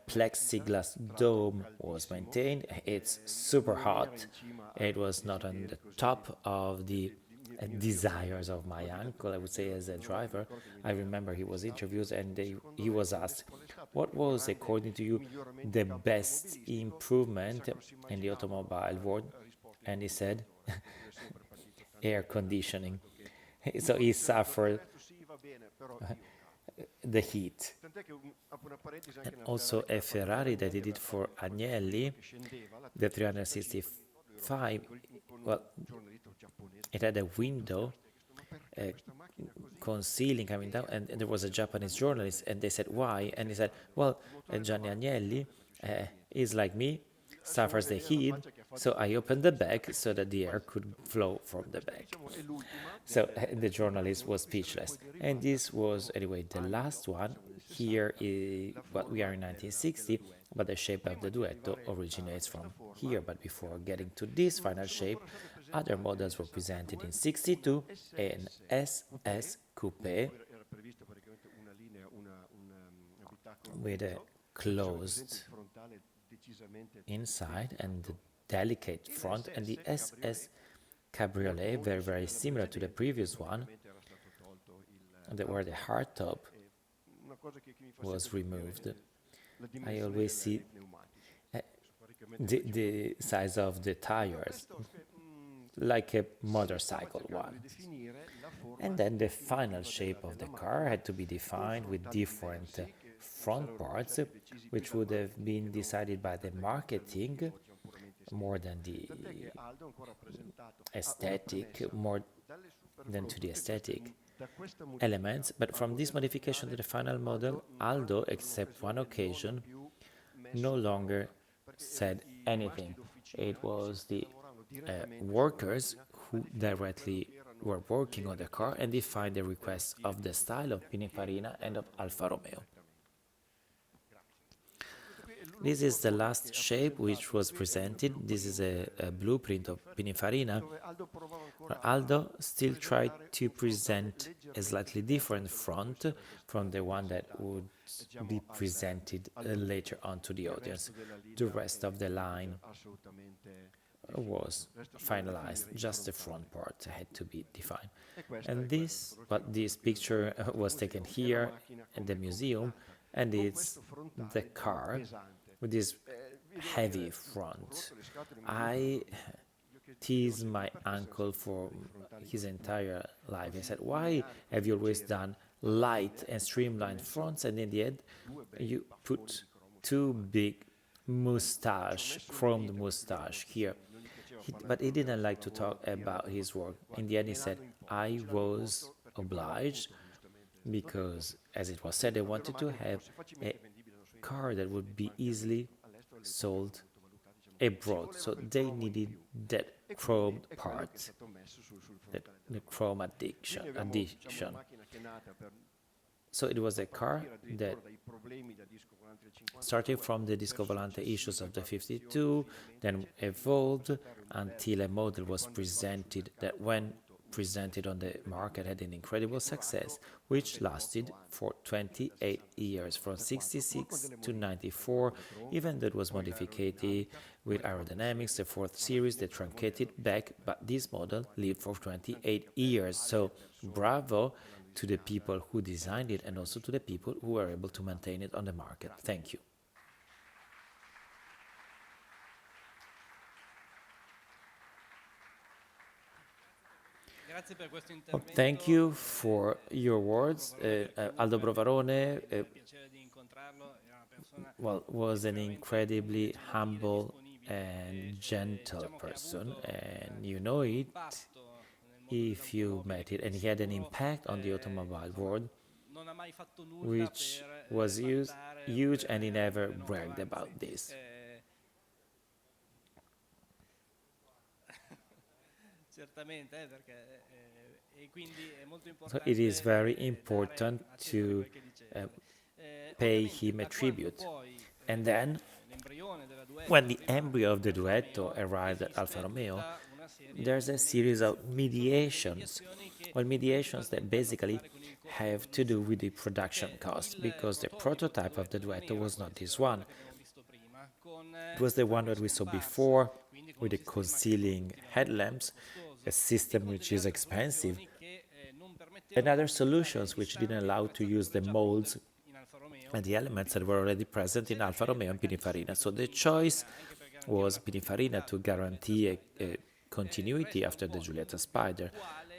plexiglass dome was maintained. It's super hot. It was not on the top of the desires of my uncle, I would say, as a driver. I remember he was interviewed and he was asked, what was, according to you, the best improvement in the automobile world? And he said, air conditioning. So he suffered the heat. And also a Ferrari that he did for Agnelli, the 365, well, it had a window concealing coming down, and there was a Japanese journalist, and they said, why? And he said, well, Gianni Agnelli is like me, suffers the heat, so I opened the back so that the air could flow from the back. So the journalist was speechless. And this was, anyway, the last one, here is what we are in 1960, but the shape of the duetto originates from here. But before getting to this final shape, other models were presented in 62, an SS Coupe with a closed inside and the delicate front, and the SS Cabriolet, very very similar to the previous one, where the hardtop was removed. I always see the size of the tires, like a motorcycle one. And then the final shape of the car had to be defined with different front parts, which would have been decided by the marketing more than the aesthetic, more than to the aesthetic elements. But from this modification to the final model, Aldo, except one occasion, no longer said anything. It was the workers who directly were working on the car and defined the requests of the style of Pininfarina and of Alfa Romeo. This is the last shape which was presented. This is a blueprint of Pininfarina. Aldo still tried to present a slightly different front from the one that would be presented later on to the audience. The rest of the line was finalized, just the front part had to be defined. And this picture was taken here in the museum, and it's the car with this heavy front. I teased my uncle for his entire life. I said, why have you always done light and streamlined fronts, and in the end you put two big chromed mustache here? But he didn't like to talk about his work. In the end he said, I was obliged because, as it was said, they wanted to have a car that would be easily sold abroad, so they needed that chrome part, the chrome addition. So it was a car that, starting from the Disco Volante issues of the 52, then evolved until a model was presented that, when presented on the market, had an incredible success, which lasted for 28 years, from 66 to 94, even though it was modified with aerodynamics, the fourth series, the truncated back, but this model lived for 28 years. So bravo to the people who designed it, and also to the people who were able to maintain it on the market. Thank you. Well, thank you for your words. Aldo Brovarone was an incredibly humble and gentle person, and you know it if you met it, and he had an impact on the automobile world which was huge, and he never bragged about this. So it is very important to pay him a tribute. And then, when the embryo of the duetto arrived at Alfa Romeo, there's a series of mediations. Well, mediations that basically have to do with the production cost, because the prototype of the duetto was not this one. It was the one that we saw before, with the concealing headlamps, a system which is expensive, and other solutions which didn't allow to use the molds and the elements that were already present in Alfa Romeo and Pininfarina. So the choice was Pininfarina to guarantee a continuity after the Giulietta Spider,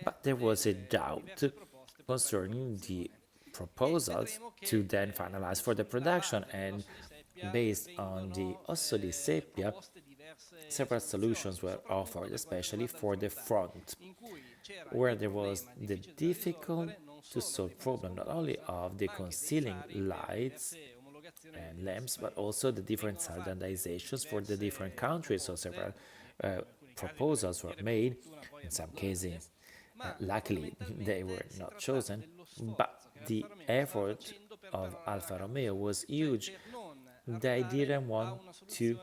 but there was a doubt concerning the proposals to then finalize for the production, and based on the Osso di Seppia, several solutions were offered, especially for the front, where there was the difficult to solve problem not only of the concealing lights and lamps, but also the different standardizations for the different countries. So several proposals were made. In some cases, luckily, they were not chosen, but the effort of Alfa Romeo was huge. They didn't want to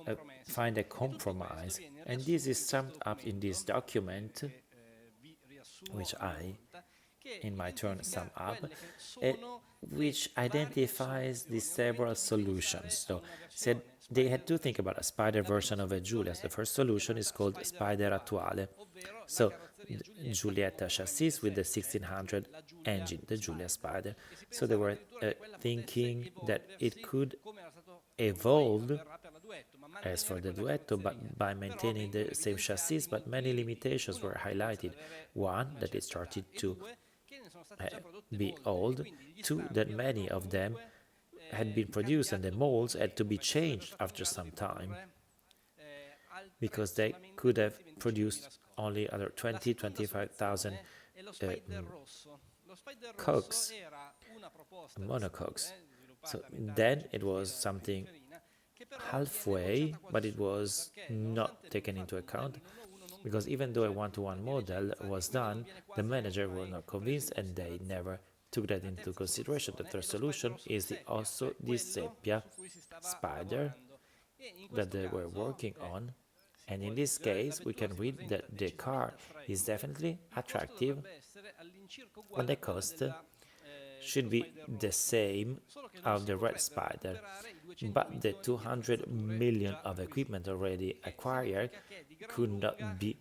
uh, find a compromise, and this is summed up in this document, which I, in my turn, sum up, uh, which identifies the several solutions. So, said they had to think about a Spider version of a Giulia. The first solution is called Spider Attuale. So, Giulietta chassis with the 1600 engine, the Giulia Spider. So they were thinking that it could evolve as for the duetto, but by maintaining the same chassis, but many limitations were highlighted. One, that it started to be old. Two, that many of them had been produced and the molds had to be changed after some time because they could have produced only other 20-25,000 cogs, monocoques. So then it was something halfway, but it was not taken into account because even though a one-to-one model was done, the manager was not convinced and they never took that into consideration. The third solution is the Osso di Seppia Spider that they were working on, and in this case we can read that the car is definitely attractive, but the cost should be the same of the red Spider, but the 200 million of equipment already acquired could not be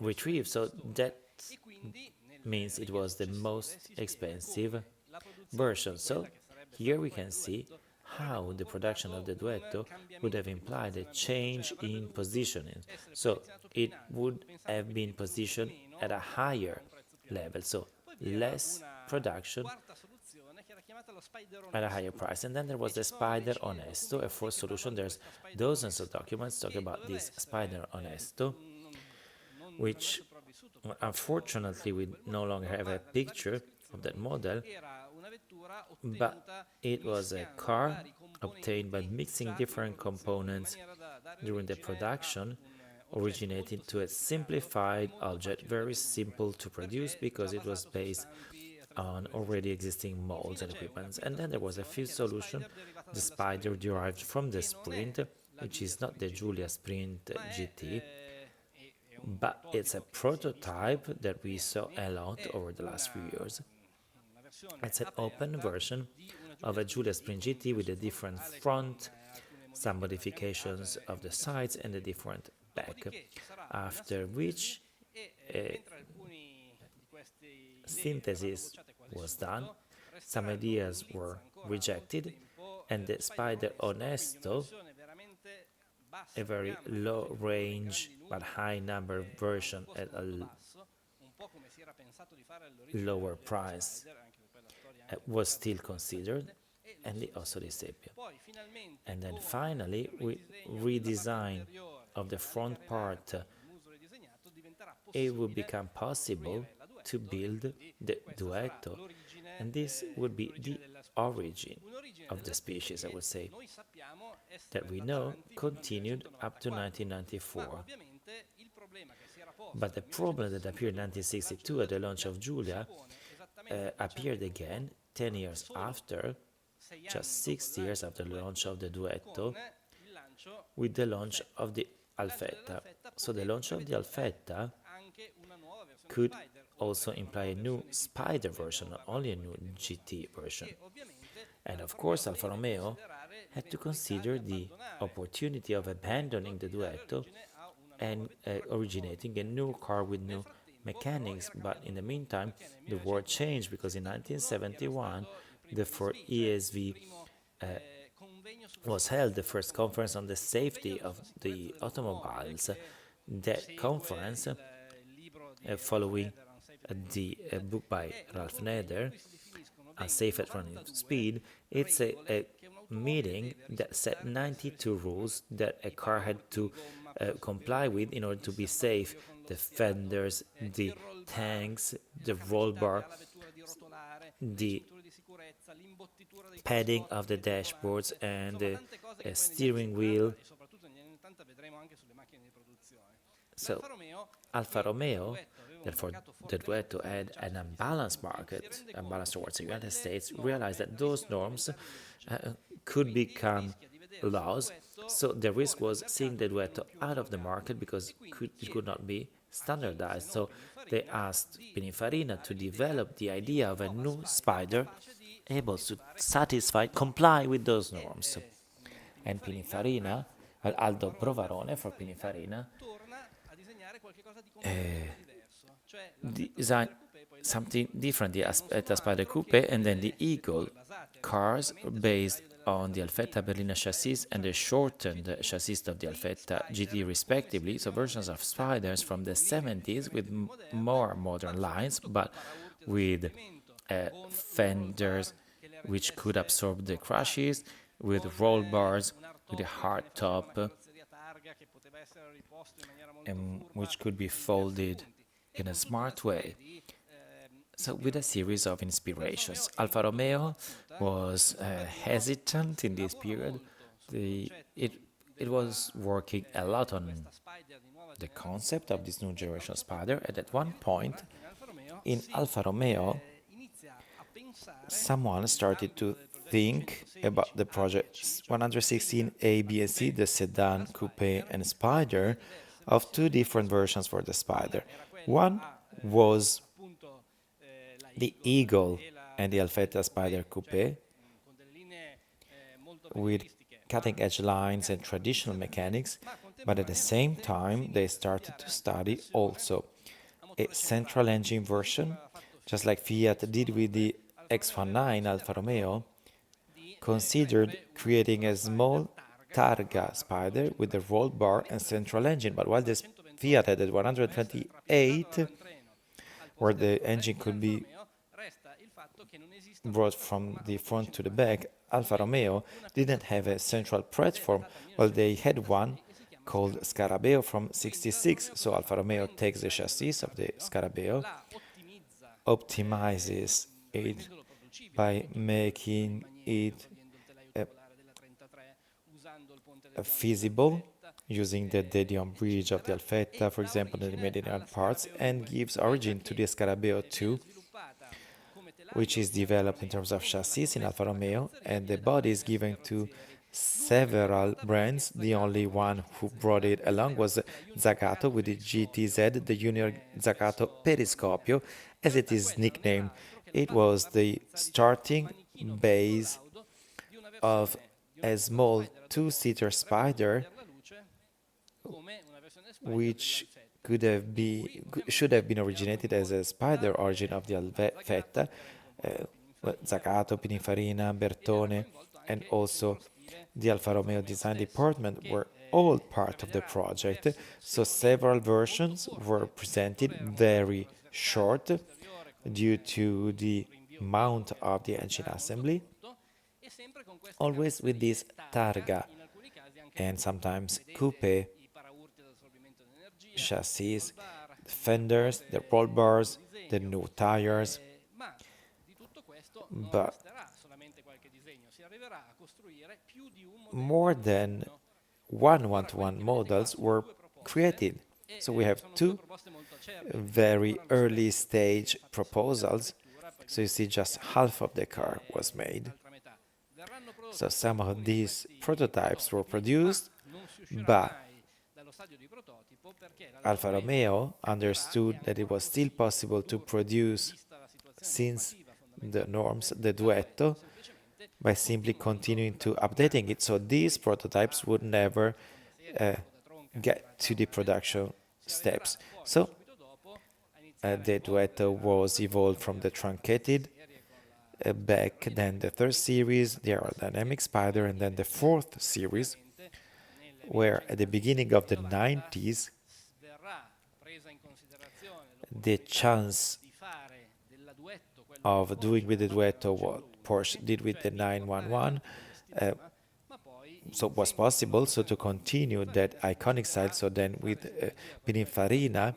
retrieved, so that means it was the most expensive version. So here we can see how the production of the duetto would have implied a change in positioning. So it would have been positioned at a higher level, so less production at a higher price. And then there was the Spider Onesto, a fourth solution. There's dozens of documents talking about this Spider Onesto, which unfortunately we no longer have a picture of that model, but it was a car obtained by mixing different components during the production, originating to a simplified object, very simple to produce because it was based on already existing molds and equipment. And then there was a fifth solution, the Spider derived from the Sprint, which is not the Giulia Sprint GT, but it's a prototype that we saw a lot over the last few years. It's an open version of a Giulia Sprint GT with a different front, some modifications of the sides and a different back, after which a synthesis was done, some ideas were rejected, and the Spider Onesto, a very low range but high number version at a lower price, was still considered, and the also the Sepia. And then finally, with redesign of the front part, it would become possible to build the duetto, and this would be the origin of the species, I would say, that we know continued up to 1994. But the problem that appeared in 1962 at the launch of Giulia appeared again 10 years after, just 6 years after the launch of the duetto, with the launch of the Alfetta. So the launch of the Alfetta could also imply a new Spider version, not only a new GT version. And of course, Alfa Romeo had to consider the opportunity of abandoning the duetto and originating a new car with new mechanics. But in the meantime, the world changed because in 1971, the Ford ESV was held, the first conference on the safety of the automobiles. That conference, following the book by Ralph Nader, Unsafe at Running Speed, it's a meeting that set 92 rules that a car had to comply with in order to be safe. The fenders, the tanks, the roll bar, the padding of the dashboards and the steering wheel. So Alfa Romeo, therefore the duetto had an unbalanced market, unbalanced towards the United States, realized that those norms could become laws. So the risk was seeing the duetto out of the market because it could not be standardized. So they asked Pininfarina to develop the idea of a new spider able to satisfy, comply with those norms. And Pininfarina, Aldo Brovarone for Pininfarina, designed something different the Aspetta Spider Coupe and then the Eagle cars based on the Alfetta Berlina chassis and the shortened chassis of the Alfetta GT respectively, so versions of Spiders from the 70s with more modern lines but with fenders which could absorb the crashes, with roll bars, with a hard top, which could be folded in a smart way. So, with a series of inspirations, Alfa Romeo was hesitant in this period. The, it, it was working a lot on the concept of this new generation Spider, and at one point in Alfa Romeo, someone started to think about the project 116 A, B, and C, the sedan, coupe, and Spider, of two different versions for the Spider. One was the Eagle and the Alfetta Spider Coupe with cutting edge lines and traditional mechanics, but at the same time they started to study also a central engine version, just like Fiat did with the X19 Alfa Romeo, considered creating a small Targa Spider with a roll bar and central engine, but while this Fiat had a 128 where the engine could be brought from the front to the back, Alfa Romeo didn't have a central platform, while they had one called Scarabeo from 66. So Alfa Romeo takes the chassis of the Scarabeo, optimizes it by making it feasible using the Dedion bridge of the Alfetta, for example, in the Mediterranean parts, and gives origin to the Scarabeo 2, which is developed in terms of chassis in Alfa Romeo, and the body is given to several brands. The only one who brought it along was Zagato with the GTZ, the Junior Zagato Periscopio, as it is nicknamed. It was the starting base of a small two-seater Spider, which should have been originated as a Spider origin of the Alfetta. Zagato, Pininfarina, Bertone, and also the Alfa Romeo design department were all part of the project. So several versions were presented very short due to the mount of the engine assembly, always with this targa and sometimes coupe chassis, the fenders, the roll bars, the new tires, but more than one-to-one models were created. So we have two very early stage proposals. So you see just half of the car was made. So some of these prototypes were produced, but Alfa Romeo understood that it was still possible to produce since the norms, the duetto, by simply continuing to updating it. So these prototypes would never get to the production steps. So the duetto was evolved from the truncated back, then the third series, the aerodynamic Spider, and then the fourth series, where at the beginning of the 90s, the chance of doing with the duetto what Porsche did with the 911 so was possible, so to continue that iconic style. So then with Pininfarina,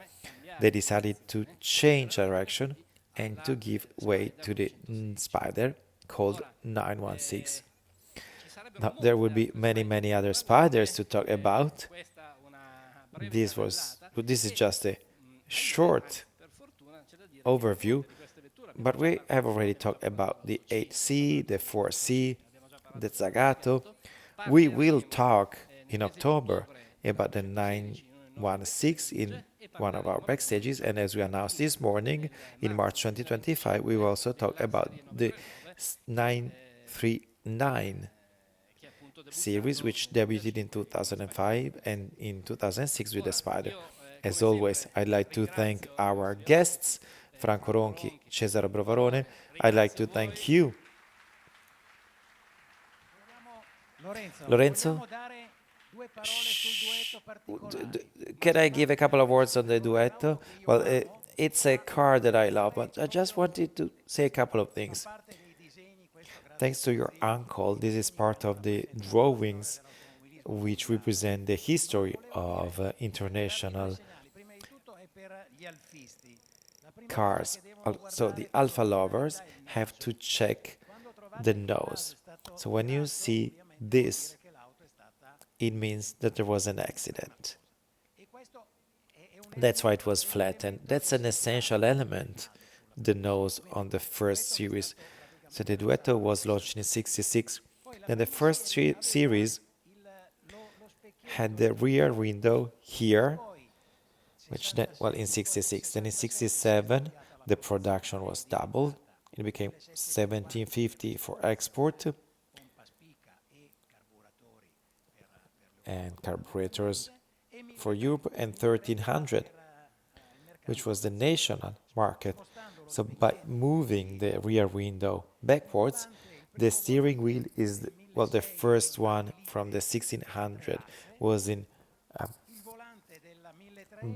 they decided to change direction and to give way to the Spider called 916. Now, there would be many other Spiders to talk about. This this is just a short overview, but we have already talked about the 8C, the 4C, the Zagato. We will talk in October about the 916 in one of our backstages, and as we announced this morning, in March 2025, we will also talk about the 939 series, which debuted in 2005 and in 2006 with the Spider. As always, I'd like to thank our guests, Franco Ronchi, Cesare Brovarone. I'd like to thank you, Lorenzo. Can I give a couple of words on the duetto? Well, it's a car that I love, but I just wanted to say a couple of things. Thanks to your uncle, this is part of the drawings which represent the history of international cars. So the Alfa lovers have to check the nose. So when you see this, it means that there was an accident. That's why it was flattened. That's an essential element, the nose on the first series. So the Duetto was launched in '66. Then the first series had the rear window here, which then, well, in '66. Then in '67, the production was doubled. It became 1750 for export and carburetors for Europe, and 1300, which was the national market. So by moving the rear window backwards, the steering wheel is, well, the first one from the 1600 was in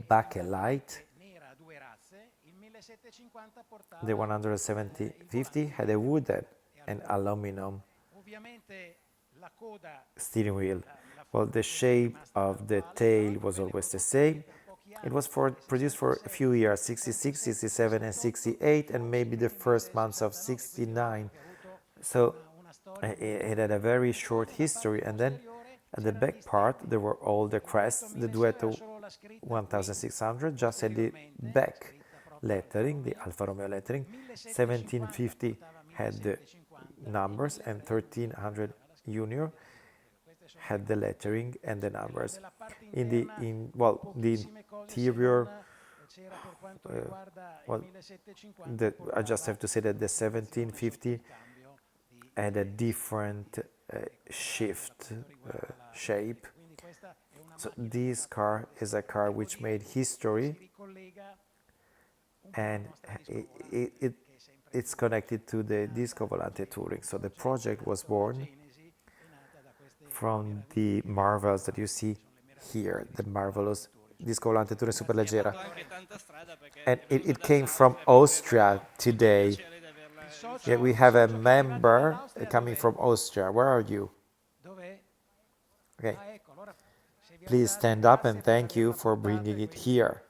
bakelite. The 170-50 had a wooden and aluminum steering wheel. Well, the shape of the tail was always the same. It was produced for a few years, 66, 67, and 68, and maybe the first months of 69. So it had a very short history. And then at the back part, there were all the crests. The Duetto 1600 just had the back lettering, the Alfa Romeo lettering. 1750 had the numbers, and 1300 Junior had the lettering and the numbers. The interior, I just have to say that the 1750 had a different shape. So this car is a car which made history, and it's connected to the Disco Volante Touring. So the project was born from the marvels that you see here, the marvelous Disco Volante Touring Superleggera. And it came from Austria today. Yeah, we have a member coming from Austria. Where are you? Okay. Please stand up, and thank you for bringing it here.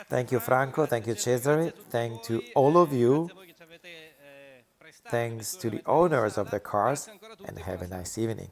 Thank you, Franco. Thank you, Cesare. Thank to all of you. Thanks to the owners of the cars, and have a nice evening.